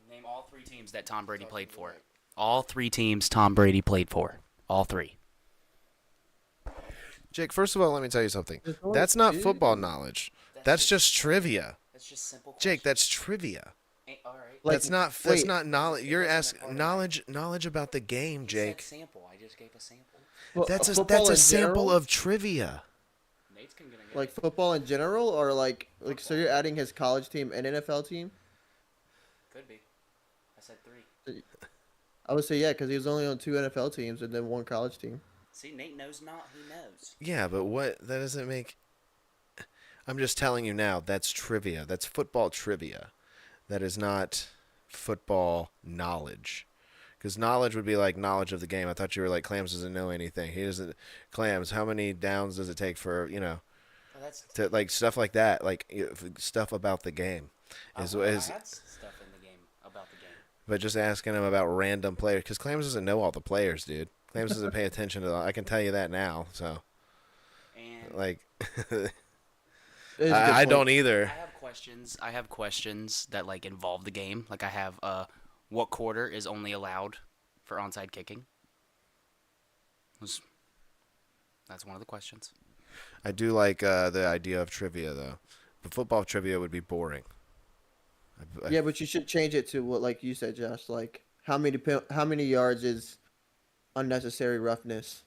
S5: Name all 3 teams that Tom Brady played for. All 3 teams Tom Brady played for. All 3.
S3: Jake, first of all, let me tell you something.
S4: There's only
S3: That's not
S4: 2?
S3: football knowledge. That's just trivia.
S5: That's just simple.
S3: Jake, that's trivia.
S5: All right.
S4: Like,
S3: That's
S4: wait.
S3: not knowledge. You're asking knowledge about the game, Jake.
S5: Sample. I just gave a sample.
S4: Well,
S3: That's
S4: football
S3: a
S4: in
S3: sample
S4: general?
S3: of trivia.
S5: Nate's gonna get
S4: Like football in general, or like so you're adding his college team and NFL team?
S5: Could be. I said 3.
S4: I would say yeah, because he was only on 2 NFL teams and then 1 college team.
S5: See, Nate knows not. He knows.
S3: Yeah, but that doesn't make. I'm just telling you now. That's trivia. That's football trivia. That is not football knowledge. Because knowledge would be like knowledge of the game. I thought you were like Clams doesn't know anything. He doesn't. Clams, how many downs does it take for
S5: Oh, that's.
S3: to like stuff like that, like stuff about the game,
S5: I
S3: is
S5: had stuff in the game about the game.
S3: but just asking him about random players because Clams doesn't know all the players, dude. Clams doesn't pay attention to. I can tell you that now. So
S5: And
S3: like,
S4: It is a good
S3: I
S4: point.
S3: don't either.
S5: I have questions that like involve the game. Like I have what quarter is only allowed for onside kicking? That's one of the questions.
S3: I do like the idea of trivia though, but football trivia would be boring.
S4: Yeah, but you should change it to what, like you said, Josh. Like how many yards is unnecessary roughness,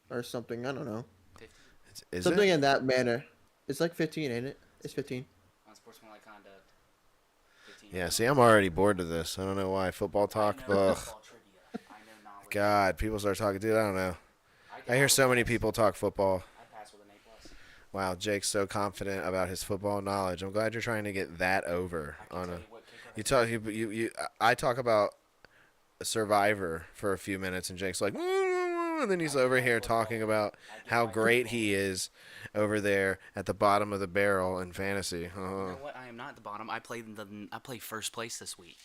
S4: or something. I don't know.
S3: Is
S4: Something
S3: it?
S4: in that manner. It's like 15, ain't it? It's 15.
S5: Unsportsmanlike conduct.
S3: Yeah, see, I'm already bored of this. I don't know why. Football talk? Ugh. God, people start talking. Dude, I don't know. I hear so many people talk football.
S5: I pass with an A+.
S3: Wow, Jake's so confident about his football knowledge. I'm glad you're trying to get that over. I talk about Survivor for a few minutes, and Jake's like, and then he's over here talking about how great he is over there at the bottom of the barrel in fantasy.
S5: You know what? I am not at the bottom. I play first place this week.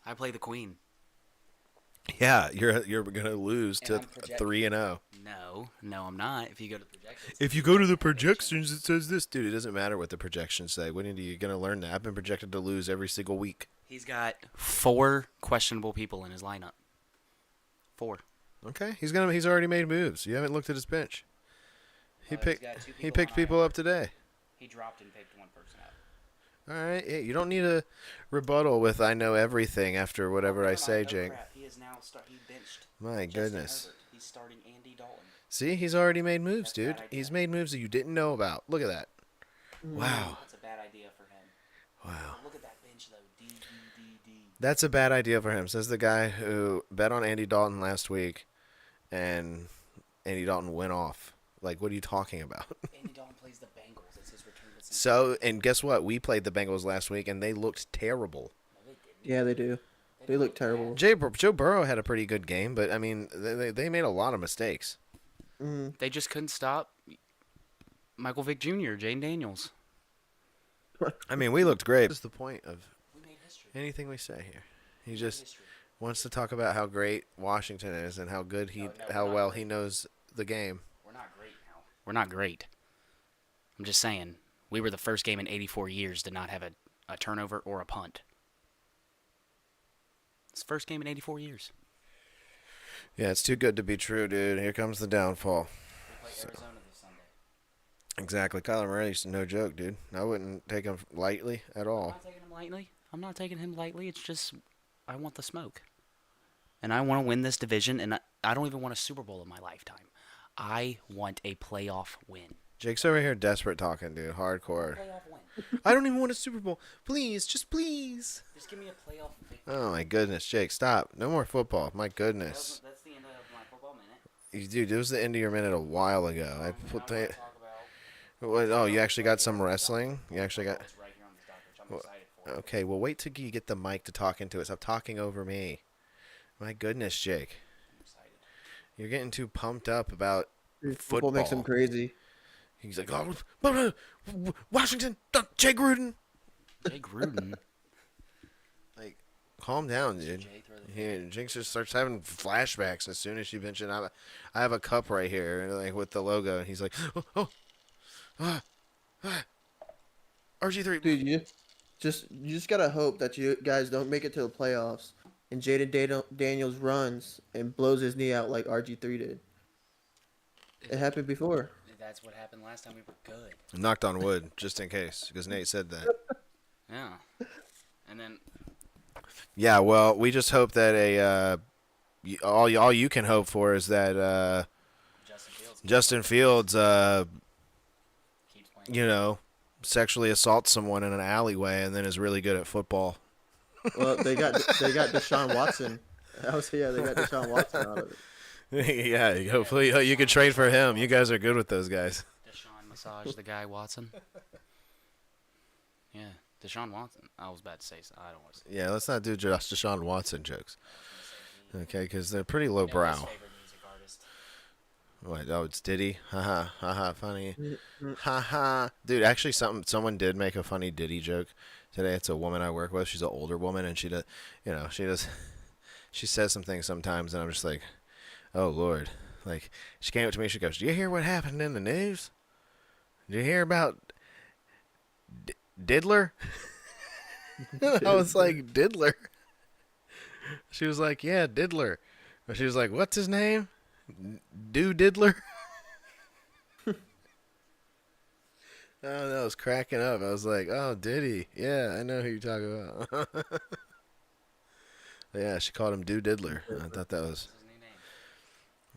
S5: I play the queen.
S3: Yeah, you're gonna lose to
S5: I'm projecting.
S3: 3-0.
S5: No, I'm not. If you go to projections.
S3: If you go to the projections, it says this, dude. It doesn't matter what the projections say. When are you gonna learn that? I've been projected to lose every single week.
S5: He's got 4 questionable people in his lineup. 4.
S3: Okay, he's already made moves. You haven't looked at his bench. He picked people up today.
S5: He dropped and picked one person up.
S3: All right, yeah, you don't need a rebuttal with "I know everything" after whatever I say, Jake.
S5: He is now he benched.
S3: My goodness.
S5: Herbert. He's starting Andy Dalton.
S3: See, he's already made moves, dude. He's made moves that you didn't know about. Look at that. Wow.
S5: That's a bad idea for him.
S3: Wow.
S5: Look at that bench though. D.
S3: That's a bad idea for him, says the guy who bet on Andy Dalton last week, and Andy Dalton went off. Like, what are you talking about?
S5: Andy Dalton plays the Bengals. It's his return.
S3: So, and guess what? We played the Bengals last week, and they looked terrible.
S4: Yeah, they do. They look terrible.
S3: Joe Burrow had a pretty good game, but, I mean, they made a lot of mistakes.
S5: They just couldn't stop Michael Vick Jr., Jane Daniels.
S3: I mean, we looked great. What's the point of anything we say here? He just wants to talk about how great Washington is and how good how well he knows the game.
S5: We're not great now. We're not great. I'm just saying, we were the first game in 84 years to not have a turnover or a punt. It's the first game in 84 years.
S3: Yeah, it's too good to be true, dude. Here comes the downfall.
S5: We play Arizona this Sunday.
S3: Exactly. Kyler Murray's no joke, dude. I wouldn't take him lightly at
S5: I'm
S3: all.
S5: not taking him lightly. It's just I want the smoke. And I want to win this division, and I don't even want a Super Bowl in my lifetime. I want a playoff win.
S3: Jake's over here desperate talking, dude. Hardcore.
S5: Playoff win.
S3: I don't even want a Super Bowl. Please, just please.
S5: Just give me a playoff victory.
S3: Oh, my goodness. Jake, stop. No more football. My goodness.
S5: That's the end of my football minute.
S3: Dude, it was the end of your minute a while ago.
S5: I want to talk about...
S3: Oh, you actually got some wrestling? You actually got...
S5: It's right here on this dock, which I'm excited for.
S3: Okay, well, wait till you get the mic to talk into it. Stop talking over me. My goodness, Jake.
S5: I'm excited.
S3: You're getting too pumped up about
S4: Football makes him crazy.
S3: He's like, oh, Washington, Jay Gruden.
S5: Jay Gruden.
S3: Like, calm down, dude.
S5: Jay throw the
S3: Jinx just starts having flashbacks as soon as she mentioned, I have a cup right here, like with the logo, and he's like, RG3.
S4: Dude, you just gotta hope that you guys don't make it to the playoffs and Jaden Daniels runs and blows his knee out like RG3 did. It happened before.
S5: That's what happened last time we were good.
S3: Knocked on wood, just in case, because Nate said that.
S5: Yeah. And then...
S3: Yeah, well, we just hope that all you can hope for is that Justin Fields
S5: keeps playing.
S3: sexually assaults someone in an alleyway and then is really good at football.
S4: Well, they got Deshaun Watson. They got Deshaun Watson out of it.
S3: Yeah, hopefully you can trade for him. You guys are good with those guys.
S5: Deshaun massage the guy Watson. Yeah, Deshaun Watson. I was about to say something. I don't want to say.
S3: Yeah, let's not do just Deshaun Watson jokes. Okay, because they're pretty low brow.
S5: His favorite music artist.
S3: What? Oh, it's Diddy. Haha, haha, funny. Haha. Dude, actually, someone did make a funny Diddy joke today. It's a woman I work with. She's an older woman, and she says some things sometimes, and I'm just like, oh Lord. Like, she came up to me. She goes, "Do you hear what happened in the news? Did you hear about Diddler?" I was like, "Diddler?" She was like, "Yeah, Diddler." She was like, "What's his name? Diddler?" I don't know. I was cracking up. I was like, "Oh, Diddy. Yeah, I know who you're talking about." Yeah, she called him Diddler. I thought that was...
S5: What's his new name?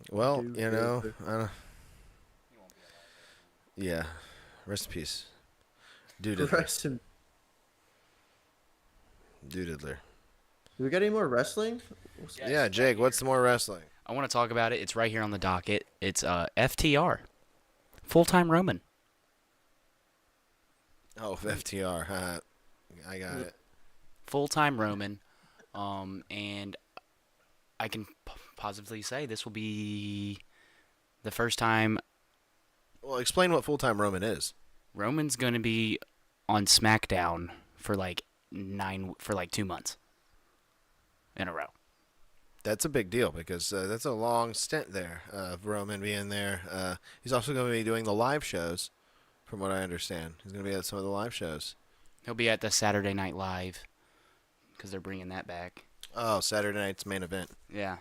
S3: Well,
S4: Diddler.
S3: I don't...
S5: He won't be alive.
S3: Yeah. Rest in peace. Diddler.
S4: Rest in
S3: Doodler.
S4: Do we got any more wrestling?
S3: Yeah, Jake, what's some more wrestling?
S5: I want to talk about it. It's right here on the docket. It's FTR, full-time Roman.
S3: Oh, FTR. I got it.
S5: Full-time Roman, and I can positively say this will be the first time
S3: Well, explain what full-time Roman is.
S5: Roman's going to be on SmackDown for like 2 months in a row.
S3: That's a big deal because that's a long stint there of Roman being there. He's also going to be doing the live shows, from what I understand. He's going to be at some of the live shows.
S5: He'll be at the Saturday Night Live because they're bringing that back.
S3: Oh, Saturday night's main event.
S5: Yeah.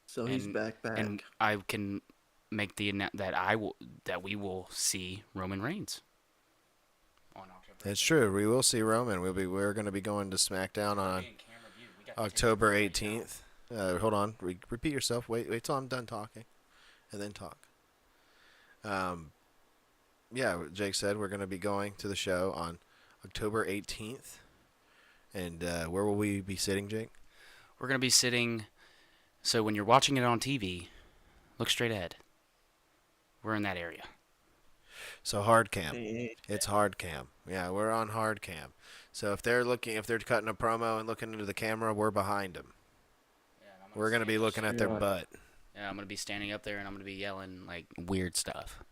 S4: So he's back.
S5: And I can make that we will see Roman Reigns on October.
S3: It's true. We will see Roman. We're going to be going to SmackDown on October 18th. Hold on. Repeat yourself. Wait till I'm done talking, and then talk. Yeah, Jake said we're going to be going to the show on October 18th. And where will we be sitting, Jake?
S5: We're going to be sitting, so when you're watching it on TV, look straight ahead. We're in that area.
S3: So hard cam. It's hard cam. Yeah, we're on hard cam. So if they're cutting a promo and looking into the camera, we're behind them. We're going to be looking at their butt.
S5: Yeah, I'm going to be standing up there and I'm going to be yelling like weird stuff.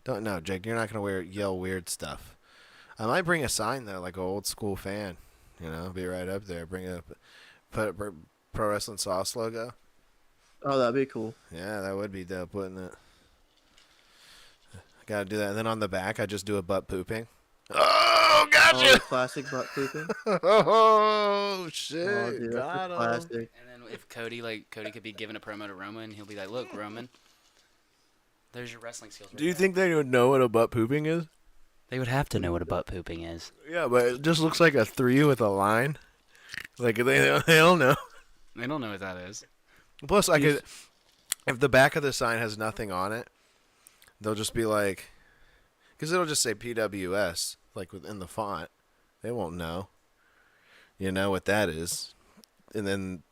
S3: Don't know, Jake. You're not going to yell weird stuff. I might bring a sign though, like an old school fan. You know, be right up there. Put Pro Wrestling Sauce logo.
S4: Oh, that'd be cool.
S3: Yeah, that would be dope, wouldn't it? Got to do that. And then on the back, I just do a butt pooping. Oh, gotcha!
S4: Oh, classic butt pooping.
S3: Oh, shit.
S4: Oh, dude,
S3: Got
S4: that's a
S3: him.
S4: classic.
S5: And then if Cody could be giving a promo to Roman, he'll be like, "Look, Roman, there's your wrestling skills." Right
S3: Do you
S5: there."
S3: think they would know what a butt pooping is?
S5: They would have to know what a butt pooping is.
S3: Yeah, but it just looks like a 3 with a line. Like, they don't know.
S5: They don't know what that is.
S3: Plus, if the back of the sign has nothing on it, they'll just be like, because it'll just say PWS, like within the font. They won't know. You know what that is. And then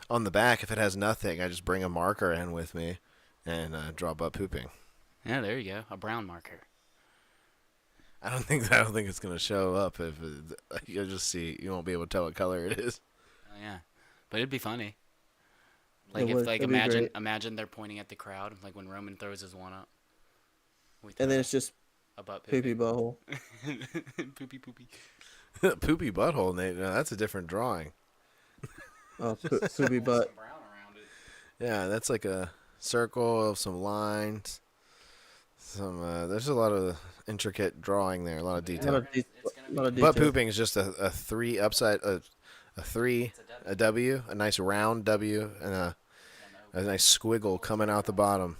S3: on the back, if it has nothing, I just bring a marker in with me and draw butt pooping.
S5: Yeah, there you go, a brown marker.
S3: I don't think it's gonna show up. If you'll just see, you won't be able to tell what color it is.
S5: Oh yeah, but it'd be funny. Like
S4: It'd be great.
S5: imagine they're pointing at the crowd, like when Roman throws his one up.
S4: And then it's just
S5: a butt
S4: poopy butthole.
S5: poopy.
S3: Poopy butthole, Nate. No, that's a different drawing.
S4: Oh, poopy butt.
S5: Brown around it.
S3: Yeah, that's like a circle of some lines. There's a lot of intricate drawing there, a lot of detail.
S4: Lot of
S3: Butt
S4: detail.
S3: pooping is just a 3 upside, a 3, a W, a nice round W, and a nice squiggle coming out the bottom.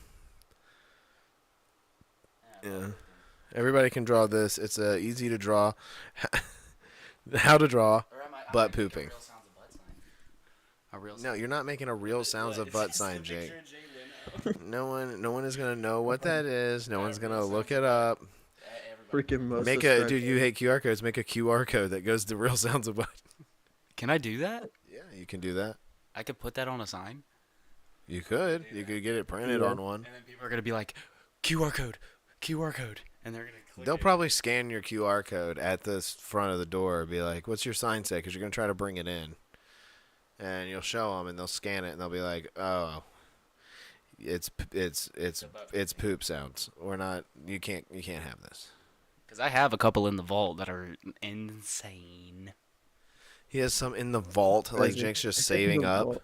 S3: Yeah, everybody can draw this. It's easy to draw. How to draw butt pooping. No, you're not making a real sounds of butt sign, Jake. No one is gonna know what that is. No one's gonna look it up.
S4: Freaking most.
S3: Dude, you hate QR codes. Make a QR code that goes to real sounds of butt.
S5: Can I do that?
S3: Yeah, you can do that.
S5: I could put that on a sign.
S3: You could. You could get it printed on one.
S5: And then people are gonna be like, QR code, and they're gonna click
S3: They'll
S5: it.
S3: probably scan your QR code at the front of the door. Be like, "What's your sign say?" Because you're gonna try to bring it in, and you'll show them, and they'll scan it, and they'll be like, "Oh, it's poop sounds. We're not. You can't have this."
S5: Because I have a couple in the vault that are insane.
S3: He has some in the vault. Like Jake's just saving up.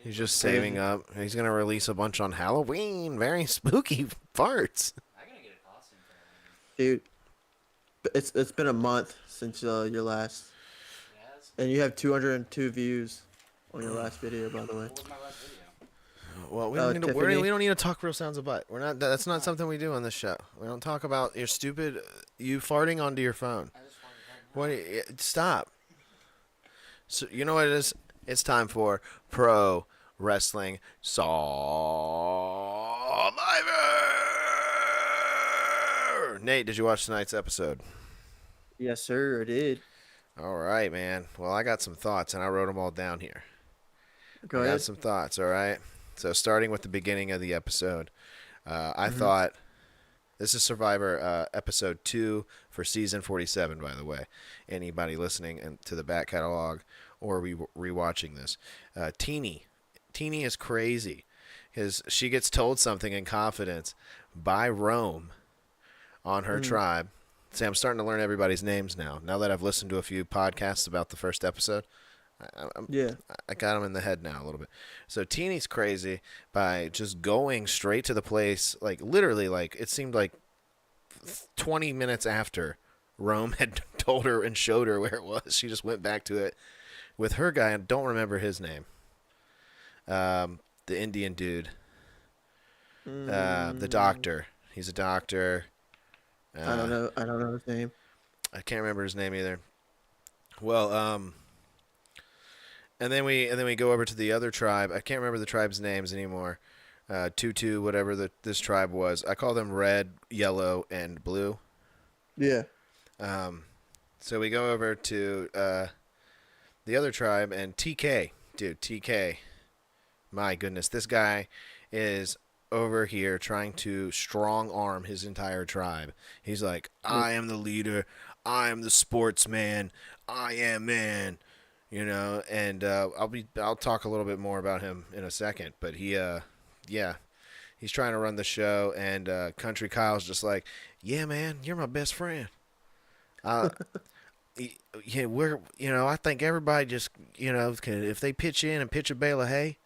S3: He's just saving up. He's gonna release a bunch on Halloween. Very spooky farts.
S5: I gotta get a costume for Halloween.
S4: Dude, it's been a month since your last, and you have 202 views on your last video, by the way.
S5: What was my last video?
S3: Well, we don't need to talk real sounds of butt. We're not. That's not something we do on this show. We don't talk about your stupid you farting onto your phone. Stop. So you know what it is? It's time for Pro Wrestling Survivor. Nate, did you watch tonight's episode?
S4: Yes, sir, I did.
S3: All right, man. Well, I got some thoughts, and I wrote them all down here.
S4: Go
S3: I got
S4: ahead.
S3: some thoughts, all right? So, starting with the beginning of the episode, I
S4: Mhm.
S3: thought this is Survivor episode 2 for season 47, by the way. Anybody listening to the back catalog or rewatching this. Teeny. Teeny is crazy because she gets told something in confidence by Rome on her
S4: Mhm.
S3: tribe. See, I'm starting to learn everybody's names now. Now that I've listened to a few podcasts about the first episode,
S4: Yeah.
S3: I got them in the head now a little bit. So Teeny's crazy by just going straight to the place, like literally, like it seemed like 20 minutes after Rome had told her and showed her where it was. She just went back to it with her guy. I don't remember his name. The Indian dude, the
S4: Mm,
S3: doctor. He's a doctor.
S4: I don't
S3: Uh,
S4: know. I don't know his name.
S3: I can't remember his name either. Well, and then we go over to the other tribe. I can't remember the tribe's names anymore. Tutu, whatever this tribe was. I call them red, yellow, and blue.
S4: Yeah.
S3: So we go over to the other tribe and TK, dude, TK. My goodness, this guy is over here trying to strong arm his entire tribe. He's like, I am the leader. I am the sportsman. I am man. And I'll talk a little bit more about him in a second. But yeah, he's trying to run the show, and Country Kyle's just like, yeah, man, you're my best friend. Uh, yeah, I think everybody just, if they pitch in and pitch a bale of hay,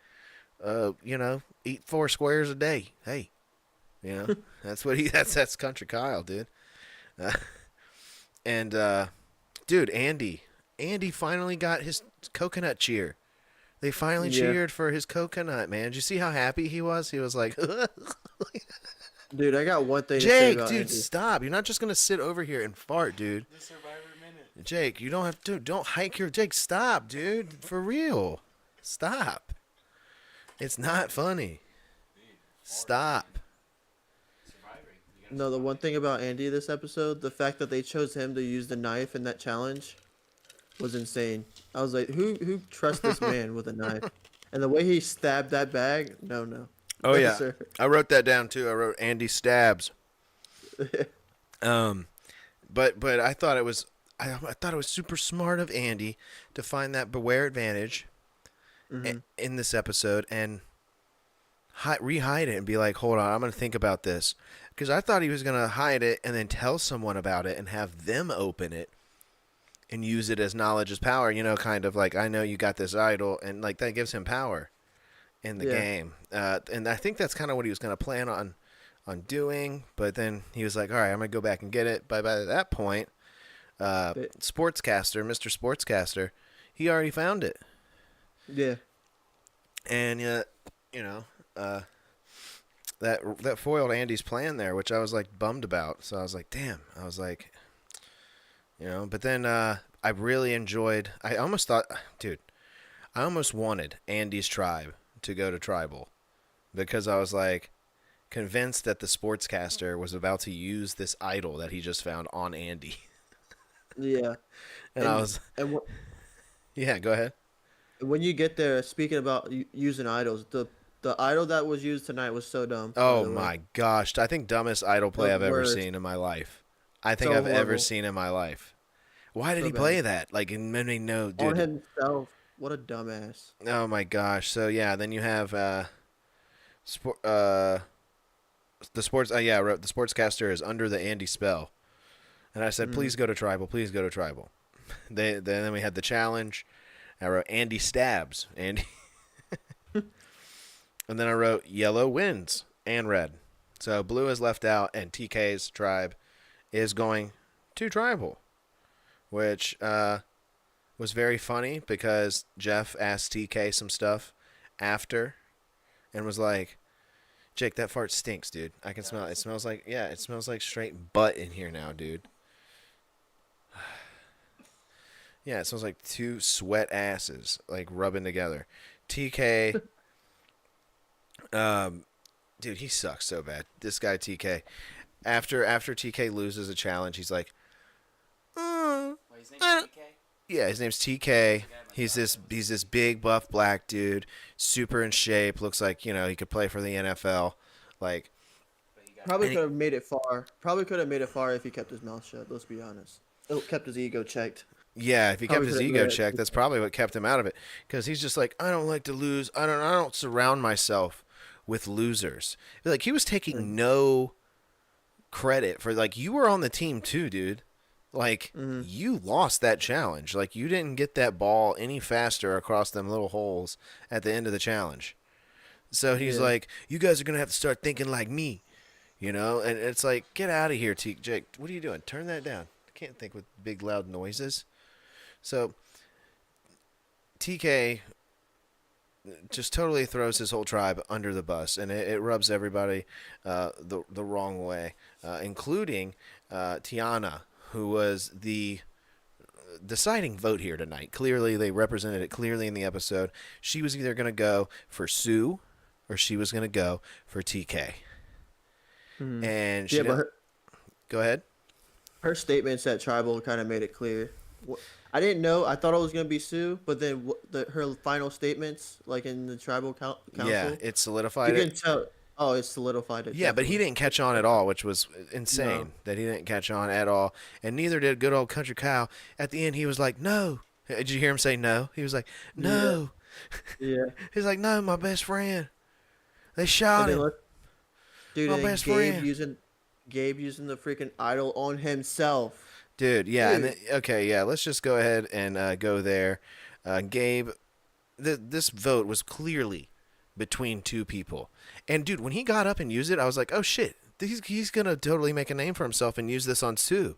S3: eat 4 squares a day. Hey, that's what that's Country Kyle, dude. Uh, and dude, Andy finally got his coconut cheer. They finally
S4: Yeah.
S3: cheered for his coconut, man. Did you see how happy he was? He was like,
S4: Dude, I got one thing to say
S3: Jake,
S4: about
S3: dude,
S4: Andy.
S3: stop. You're not just going to sit over here and fart, dude.
S5: The Survivor minute.
S3: Jake, you don't have to. Don't hike your. Jake, stop, dude. For real. Stop. It's not funny. Stop.
S4: No, the one thing about Andy this episode, the fact that they chose him to use the knife in that challenge was insane. I was like, who trusts this man with a knife? And the way he stabbed that bag, no.
S3: Oh,
S4: No,
S3: yeah.
S4: sir.
S3: I wrote that down, too. I wrote Andy stabs. But I thought it was super smart of Andy to find that beware advantage in this episode and re-hide it and be like, hold on, I'm going to think about this. Because I thought he was going to hide it and then tell someone about it and have them open it and use it as knowledge as power, kind of like, I know you got this idol, and like that gives him power in the
S4: Yeah.
S3: game. And I think that's kind of what he was going to plan on doing, but then he was like, all right, I'm going to go back and get it. But by that point, Sportscaster, Mr. Sportscaster, he already found it.
S4: Yeah.
S3: And, that foiled Andy's plan there, which I was like bummed about. So I was like, damn. I was like, but then I really enjoyed. I almost thought, dude, I almost wanted Andy's tribe to go to tribal because I was like convinced that the sportscaster was about to use this idol that he just found on Andy.
S4: Yeah.
S3: And I was,
S4: and
S3: yeah, go ahead.
S4: when you get there, speaking about using idols, the idol that was used tonight was so dumb. by
S3: Oh
S4: the way.
S3: my gosh. I think dumbest idol play
S4: The
S3: I've ever
S4: worst.
S3: seen in my life. I think
S4: So
S3: I've ever
S4: horrible.
S3: seen in my life. Why did
S4: So
S3: he play
S4: bad.
S3: that? Like, in many, no,
S4: On
S3: dude.
S4: himself. What a dumbass.
S3: Oh my gosh. So yeah, then you have sport the sports yeah, I wrote the sportscaster is under the Andy spell. And I said, please go to tribal, please go to tribal. Then we had the challenge. I wrote Andy stabs. Andy And then I wrote yellow wins and red. So blue is left out and TK's tribe is going to tribal, which was very funny because Jeff asked TK some stuff after and was like, Jake, that fart stinks, dude. I can smell it. It smells like straight butt in here now, dude. Yeah, it smells like 2 sweat asses like rubbing together. TK dude, he sucks so bad. This guy TK. After TK loses a challenge, he's like,
S5: Wait, his name's TK?
S3: Yeah, his name's TK. He's this big buff black dude, super in shape. Looks like he could play for the NFL. Like,
S4: Probably
S3: and
S4: could have made it far. Probably could have made it far if he kept his mouth shut. Let's be honest. Kept his ego checked.
S3: yeah, if he kept
S4: Probably
S3: his
S4: could've
S3: ego
S4: made it.
S3: checked, that's probably what kept him out of it. Because he's just like, I don't like to lose. I don't surround myself with losers. Like he was taking no credit for like you were on the team too, dude. Like you lost that challenge. Like you didn't get that ball any faster across them little holes at the end of the challenge. So he's like, you guys are gonna have to start thinking like me, And it's like, get out of here, Jake. What are you doing? Turn that down. I can't think with big loud noises. So TK just totally throws his whole tribe under the bus, and it rubs everybody the wrong way, including Tiana, who was the deciding vote here tonight. Clearly, they represented it clearly in the episode. She was either going to go for Sue or she was going to go for TK. And she go ahead.
S4: Her statements at Tribal kind of made it clear. I didn't know. I thought it was going to be Sue, but then her final statements, like in the Tribal Council.
S3: Yeah, it solidified
S4: you
S3: it.
S4: can tell. Oh, it solidified it.
S3: Yeah, but he
S4: definitely.
S3: didn't catch on at all, which was insane.
S4: No.
S3: That he didn't catch on at all, and neither did good old Country Kyle. At the end, he was like, "No." Did you hear him say no? He was like, "No."
S4: Yeah.
S3: He's like, "No, my best friend. They shot him."
S4: Dude,
S3: My
S4: and
S3: best
S4: Gabe
S3: friend.
S4: using the freaking idol on himself.
S3: Dude, yeah.
S4: Dude.
S3: And okay, yeah. Let's just go ahead and go there. Gabe, this vote was clearly between two people. And dude, when he got up and used it, I was like, "Oh shit, he's gonna totally make a name for himself and use this on Sue."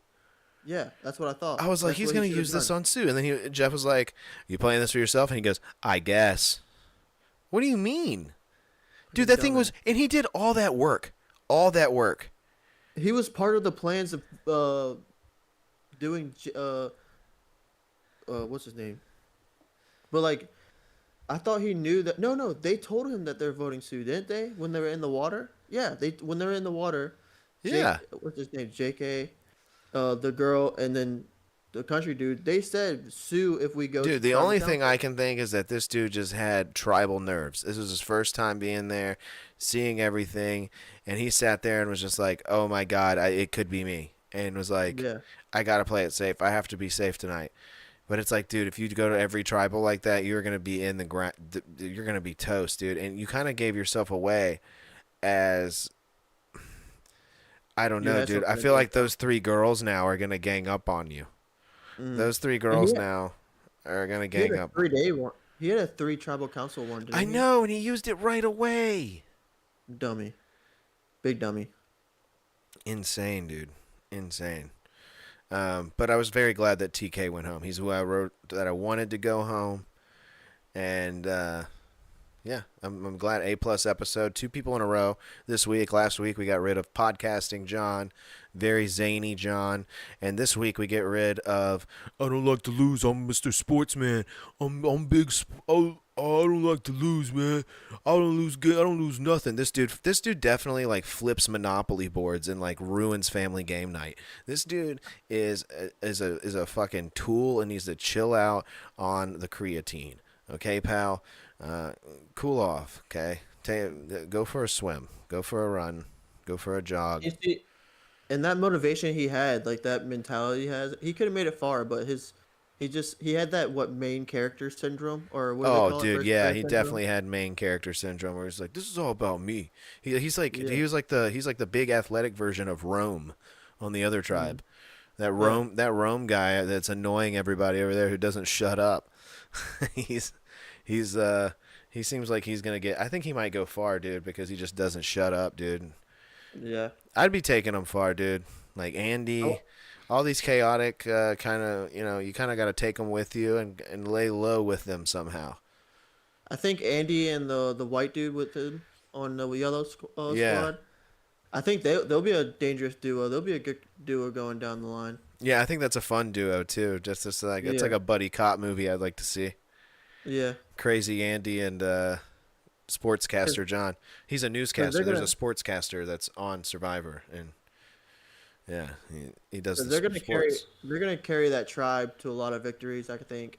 S4: Yeah, that's what I thought.
S3: I was like,
S4: That's
S3: he's
S4: what
S3: gonna
S4: he should've
S3: use this
S4: done.
S3: on Sue, and then Jeff was like, "You playing this for yourself?" And he goes, "I guess." What do you mean, dude? That thing was, and he did all that work.
S4: He was part of the plans of doing what's his name? But like, I thought he knew that. No, they told him that they're voting Sue, didn't they? When they were in the water? Yeah, when they were in the water.
S3: Yeah.
S4: What's his name? JK, the girl, and then the country dude. They said Sue if we go.
S3: Dude,
S4: to
S3: the only
S4: Tribal
S3: thing
S4: Council.
S3: I can think is that this dude just had tribal nerves. This was his first time being there, seeing everything, and he sat there and was just like, "Oh my God, it could be me," and was like,
S4: Yeah.
S3: "I gotta play it safe. I have to be safe tonight." But it's like, dude, if you go to every tribal like that, you're gonna be in the ground. You're gonna be toast, dude. And you kind of gave yourself away as I don't
S4: You
S3: know,
S4: had
S3: dude. I
S4: something
S3: feel
S4: to
S3: like those three girls now are gonna gang up on you. Those three girls now are gonna
S4: He had
S3: gang
S4: a
S3: up.
S4: 3-day one. He had a 3 Tribal Council one. Didn't
S3: I
S4: he?
S3: know, and he used it right away.
S4: Dummy. Big dummy.
S3: Insane, dude. Insane. But I was very glad that TK went home. He's who I wrote that I wanted to go home. And yeah, I'm glad. A+ episode. 2 people in a row this week. Last week we got rid of podcasting John, very zany John, and this week we get rid of I don't like to lose. I'm Mr. Sportsman. I'm big. I don't like to lose, man. I don't lose good. I don't lose nothing. This dude definitely like flips Monopoly boards and like ruins family game night. This dude is a fucking tool and needs to chill out on the creatine. Okay, pal. Cool off. Okay, go for a swim. Go for a run. Go for a jog.
S4: You see, and that motivation he had, like that mentality he has, he could have made it far, but he had that main character syndrome or what do they call
S3: Oh,
S4: it?
S3: dude,
S4: First
S3: yeah,
S4: character
S3: he
S4: syndrome?
S3: definitely had main character syndrome, where he's like, "This is all about me." He's like,
S4: Yeah.
S3: he's like the big athletic version of Rome, on the other tribe. That Rome guy that's annoying everybody over there who doesn't shut up. he's he seems like he's gonna get. I think he might go far, dude, because he just doesn't shut up, dude.
S4: Yeah.
S3: I'd be taking him far, dude. Like Andy, all these chaotic kind of, you kind of got to take them with you and lay low with them somehow.
S4: I think Andy and the white dude with him on the yellow
S3: Yeah.
S4: squad. I think they'll be a dangerous duo. They'll be a good duo going down the line.
S3: Yeah, I think that's a fun duo too. Just like it's
S4: Yeah.
S3: like a buddy cop movie I'd like to see.
S4: Yeah.
S3: Crazy Andy and sportscaster John. He's a newscaster.
S4: they're
S3: There's
S4: gonna-
S3: a sportscaster that's on Survivor, and Yeah, he does
S4: 'Cause
S3: the
S4: they're gonna carry
S3: sports.
S4: they're gonna carry that tribe to a lot of victories, I think.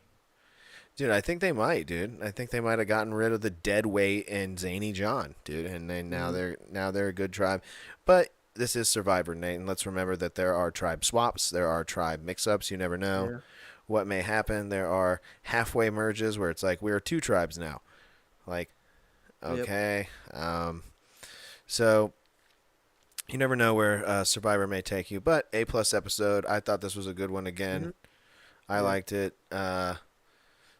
S3: Dude, I think they might, dude. I think they might have gotten rid of the dead weight and Zany John, dude, and
S4: Mhm.
S3: now they're a good tribe. But this is Survivor, Nate, and let's remember that there are tribe swaps, there are tribe mix-ups. You never know
S4: Yeah.
S3: what may happen. There are halfway merges where it's like we're two tribes now. Like,
S4: Yep.
S3: okay, so you never know where Survivor may take you. But A+ episode. I thought this was a good one again.
S4: Mhm.
S3: I
S4: Yeah.
S3: liked it.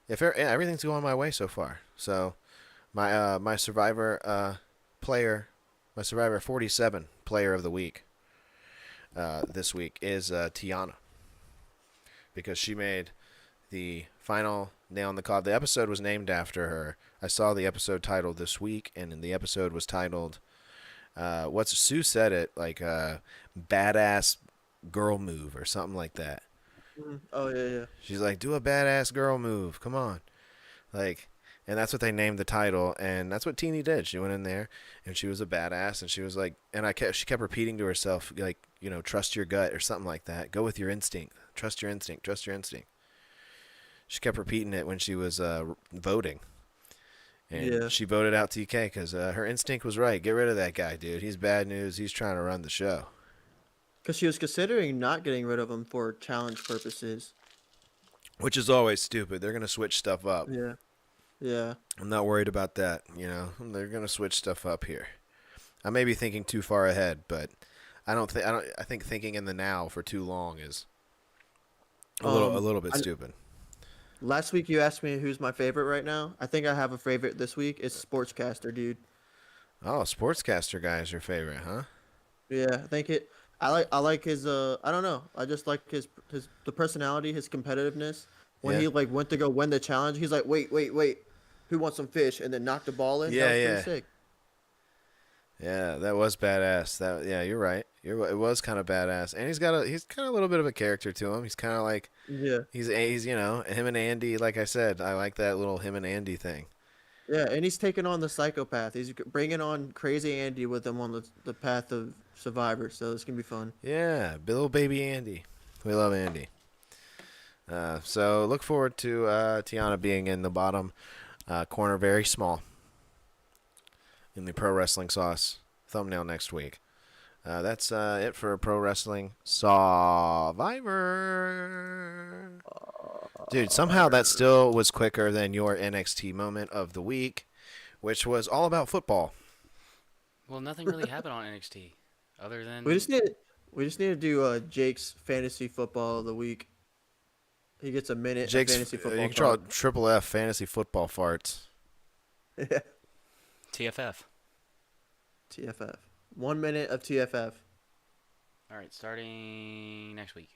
S3: Everything's going my way so far. So my Survivor player, my Survivor 47 player of the week this week is Tiana, because she made the final nail in the coffin. The episode was named after her. I saw the episode title this week, and the episode was titled what's Sue said it like badass girl move or something like that.
S4: Oh yeah, yeah.
S3: She's like, do a badass girl move. Come on. Like, and that's what they named the title, and that's what Teeny did. She went in there, and she was a badass, and she was like, and she kept repeating to herself, like, trust your gut or something like that. Go with your instinct. Trust your instinct. Trust your instinct. She kept repeating it when she was voting, and
S4: Yeah.
S3: she voted out TK because her instinct was right. Get rid of that guy, dude. He's bad news. He's trying to run the show.
S4: Because she was considering not getting rid of him for challenge purposes.
S3: Which is always stupid. They're gonna switch stuff up.
S4: Yeah. Yeah.
S3: I'm not worried about that. They're gonna switch stuff up here. I may be thinking too far ahead, but I think thinking in the now for too long is a little bit stupid.
S4: Last week you asked me who's my favorite right now. I think I have a favorite this week. It's Sportscaster, dude.
S3: Oh, sportscaster guy is your favorite, huh?
S4: Yeah, I think it. I like his. I don't know. I just like his the personality, his competitiveness. When
S3: Yeah.
S4: he like went to go win the challenge, he's like, wait, wait, wait, who wants some fish? And then knocked the ball in.
S3: Yeah,
S4: That was
S3: yeah.
S4: pretty sick.
S3: Yeah, that was badass. You're right. It was kind of badass, and he's got a little bit of a character to him. He's kind of like
S4: Yeah.
S3: he's him and Andy. Like I said, I like that little him and Andy thing.
S4: Yeah, and he's taking on the psychopath. He's bringing on Crazy Andy with him on the path of Survivor. So it's gonna be fun.
S3: Yeah, little baby Andy. We love Andy. So look forward to Tiana being in the bottom corner, very small, in the Pro Wrestling Sauce thumbnail next week. That's it for Pro Wrestling Survivor. Dude, somehow that still was quicker than your NXT moment of the week, which was all about football.
S5: Well, nothing really happened on NXT other than
S4: We just need to do Jake's fantasy football of the week. He gets a minute
S3: Jake's
S4: of fantasy football.
S3: you can draw
S4: talk.
S3: triple F fantasy football farts.
S4: Yeah.
S5: TFF.
S4: TFF. 1 minute of TFF.
S5: All right, starting next week.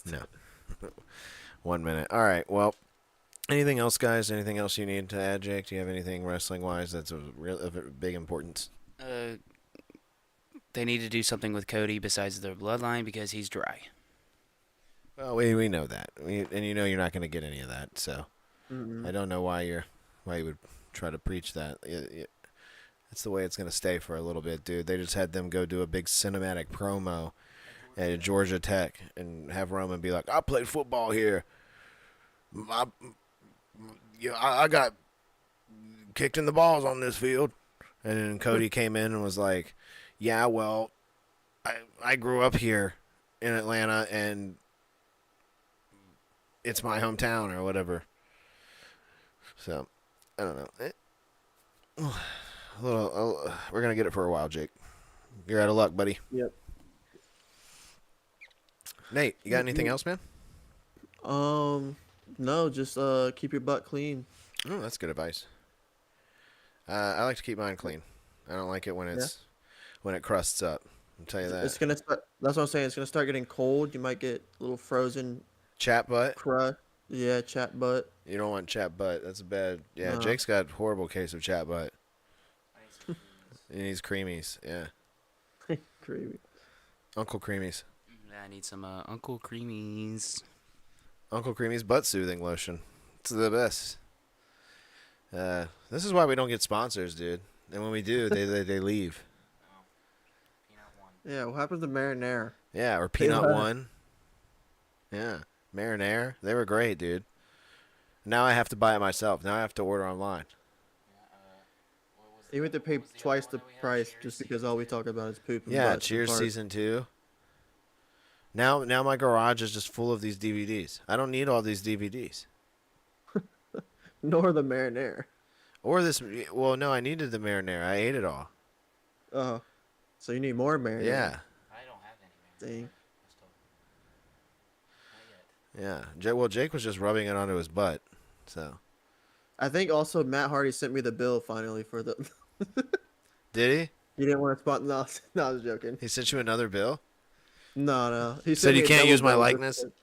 S3: No. 1 minute. All right. Well, anything else, guys? Anything else you need to add, Jake? Do you have anything wrestling-wise that's of big importance?
S5: They need to do something with Cody besides the bloodline because he's dry.
S3: Well, we know that, and you're not going to get any of that. So
S4: Mm-mm.
S3: I don't know why you would try to preach that. It's the way it's going to stay for a little bit, dude. They just had them go do a big cinematic promo at Georgia Tech and have Roman be like, "I played football here. I got kicked in the balls on this field." And then Cody came in and was like, "Yeah, well, I grew up here in Atlanta, and it's my hometown," or whatever. So, I don't know. We're gonna get it for a while, Jake. You're out of luck, buddy.
S4: Yep.
S3: Nate, you got anything else, man?
S4: No, just keep your butt clean.
S3: Oh, that's good advice. I like to keep mine clean. I don't like it when when it crusts up. I'll tell you that.
S4: It's gonna start. That's what I'm saying. It's gonna start getting cold. You might get a little frozen
S3: Chat butt.
S4: crust. Yeah, chat butt.
S3: You don't want chat butt. That's a bad. Yeah,
S4: No.
S3: Jake's got a horrible case of chat butt. He needs creamies. Yeah,
S4: Creepy.
S3: Uncle Creamies.
S5: I need some Uncle Creamies.
S3: Uncle Creamies butt soothing lotion. It's the best. This is why we don't get sponsors, dude. And when we do, they leave.
S4: Yeah, what happened to marinara?
S3: Yeah, or Peanut
S4: Yeah.
S3: One. Yeah, Marinara. They were great, dude. Now I have to buy it myself. Now I have to order online.
S4: You have to pay twice the price just because all we talk about is poop and
S3: Yeah,
S4: butts and
S3: Cheers
S4: farts.
S3: season 2. Now my garage is just full of these DVDs. I don't need all these DVDs.
S4: Nor the marinara.
S3: Or this. Well, no, I needed the marinara. I ate it all.
S4: Oh, so you need more marinara.
S3: Yeah,
S5: I don't have any, man.
S4: Dang.
S3: yeah. Well, Jake was just rubbing it onto his butt. So
S4: I think also Matt Hardy sent me the bill finally for the.
S3: did he?
S4: He didn't want to spot. No, no, I was joking.
S3: He sent you another bill.
S4: No. He
S3: Said
S4: sent
S3: you
S4: me a
S3: can't
S4: double
S3: use my
S4: bill just
S3: likeness?
S4: because-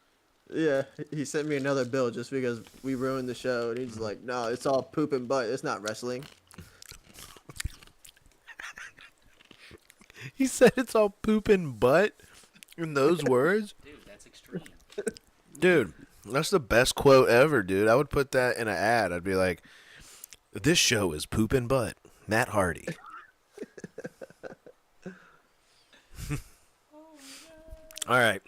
S4: Yeah, he sent me another bill just because we ruined the show, and he's like, "No, it's all poop and butt. It's not wrestling."
S3: He said it's all poop and butt in those words.
S5: Dude, that's extreme.
S3: Dude, that's the best quote ever, dude. I would put that in an ad. I'd be like, "This show is poop and butt." Matt Hardy. All right.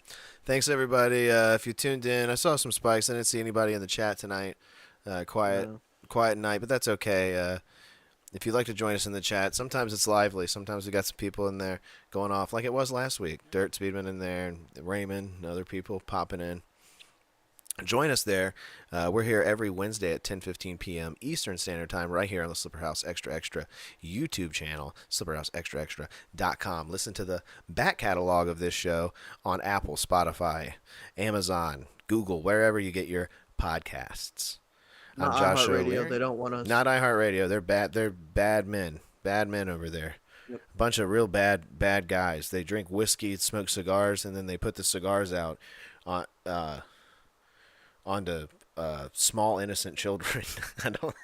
S3: Thanks, everybody. If you tuned in, I saw some spikes. I didn't see anybody in the chat tonight. Quiet night, but that's okay. If you'd like to join us in the chat, sometimes it's lively. Sometimes we got some people in there going off like it was last week. Dirt Speedman in there, and Raymond, and other people popping in. Join us there. We're here every Wednesday at 10:15 p.m. Eastern Standard Time right here on the Slipperhouse Extra Extra YouTube channel, slipperhouseextraextra.com. Listen to the back catalog of this show on Apple, Spotify, Amazon, Google, wherever you get your podcasts. I'm
S4: Not
S3: Josh
S4: iHeartRadio.
S3: O'Leary.
S4: They don't want us.
S3: Not iHeartRadio. They're bad. They're bad men. Bad men over there.
S4: Yep.
S3: Bunch of real bad guys. They drink whiskey, smoke cigars, and then they put the cigars out on onto small innocent children. I don't.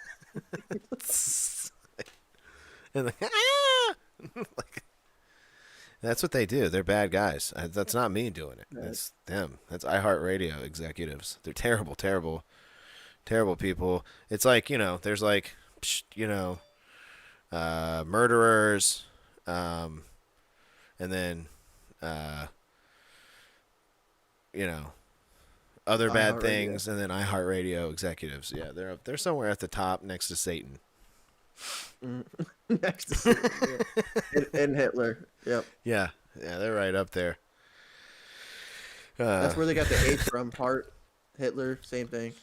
S3: And like, ah! Like, that's what they do. They're bad guys. That's not me doing it. That's them. That's iHeartRadio executives. They're terrible, terrible, terrible people. It's like, there's like, murderers, and then, other bad
S4: iHeartRadio.
S3: things, and then iHeartRadio executives. Yeah, they're somewhere at the top next to Satan.
S4: Next to Satan, yeah. and Hitler. Yep.
S3: Yeah, they're right up there.
S4: That's where they got the H from. Hart, Hitler, same thing.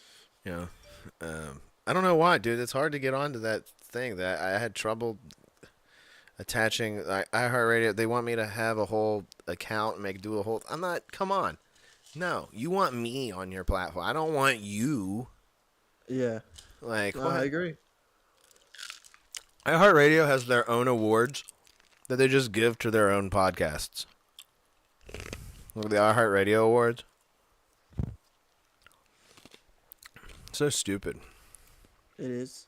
S3: I don't know why, dude. It's hard to get onto that thing. That I had trouble attaching iHeartRadio. They want me to have a whole account and do a whole. I'm not. Come on. No, you want me on your platform. I don't want you.
S4: Yeah.
S3: Like,
S4: No,
S3: what?
S4: I agree.
S3: iHeartRadio has their own awards that they just give to their own podcasts. Look at the iHeartRadio awards. So stupid.
S4: It is.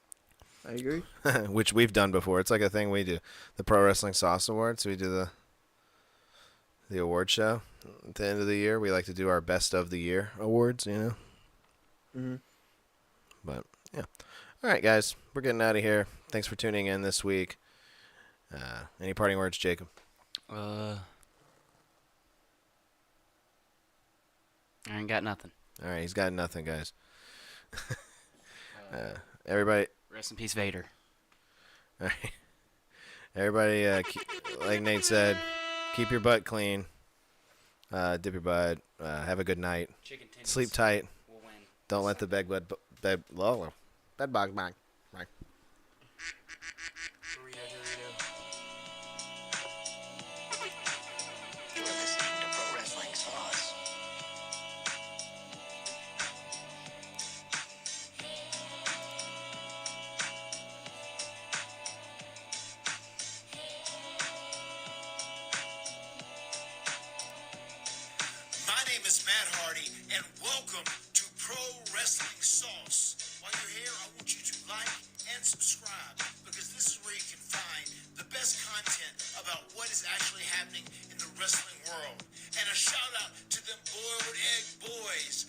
S4: I agree.
S3: Which we've done before. It's like a thing we do. The Pro Wrestling Sauce Awards. We do the award show at the end of the year. We like to do our best of the year awards,
S4: Mm-hmm.
S3: But yeah. All right, guys, we're getting out of here. Thanks for tuning in this week. Any parting words, Jacob?
S5: I ain't got nothing.
S3: All right, he's got nothing, guys. Everybody,
S5: Rest in peace, Vader.
S3: all right. Everybody, like Nate said, keep your butt clean. Dip your butt. Have a good night.
S5: Chicken tenders.
S3: Sleep tight.
S5: We'll win.
S3: Don't let the bed bug bang. Bye.
S6: You're listening to Pro Wrestling Sauce.
S1: My name is Matt Hardy, and welcome to Pro Wrestling Sauce. While you're here, I want you to like and subscribe, because this is where you can find the best content about what is actually happening in the wrestling world. And a shout out to them boiled egg boys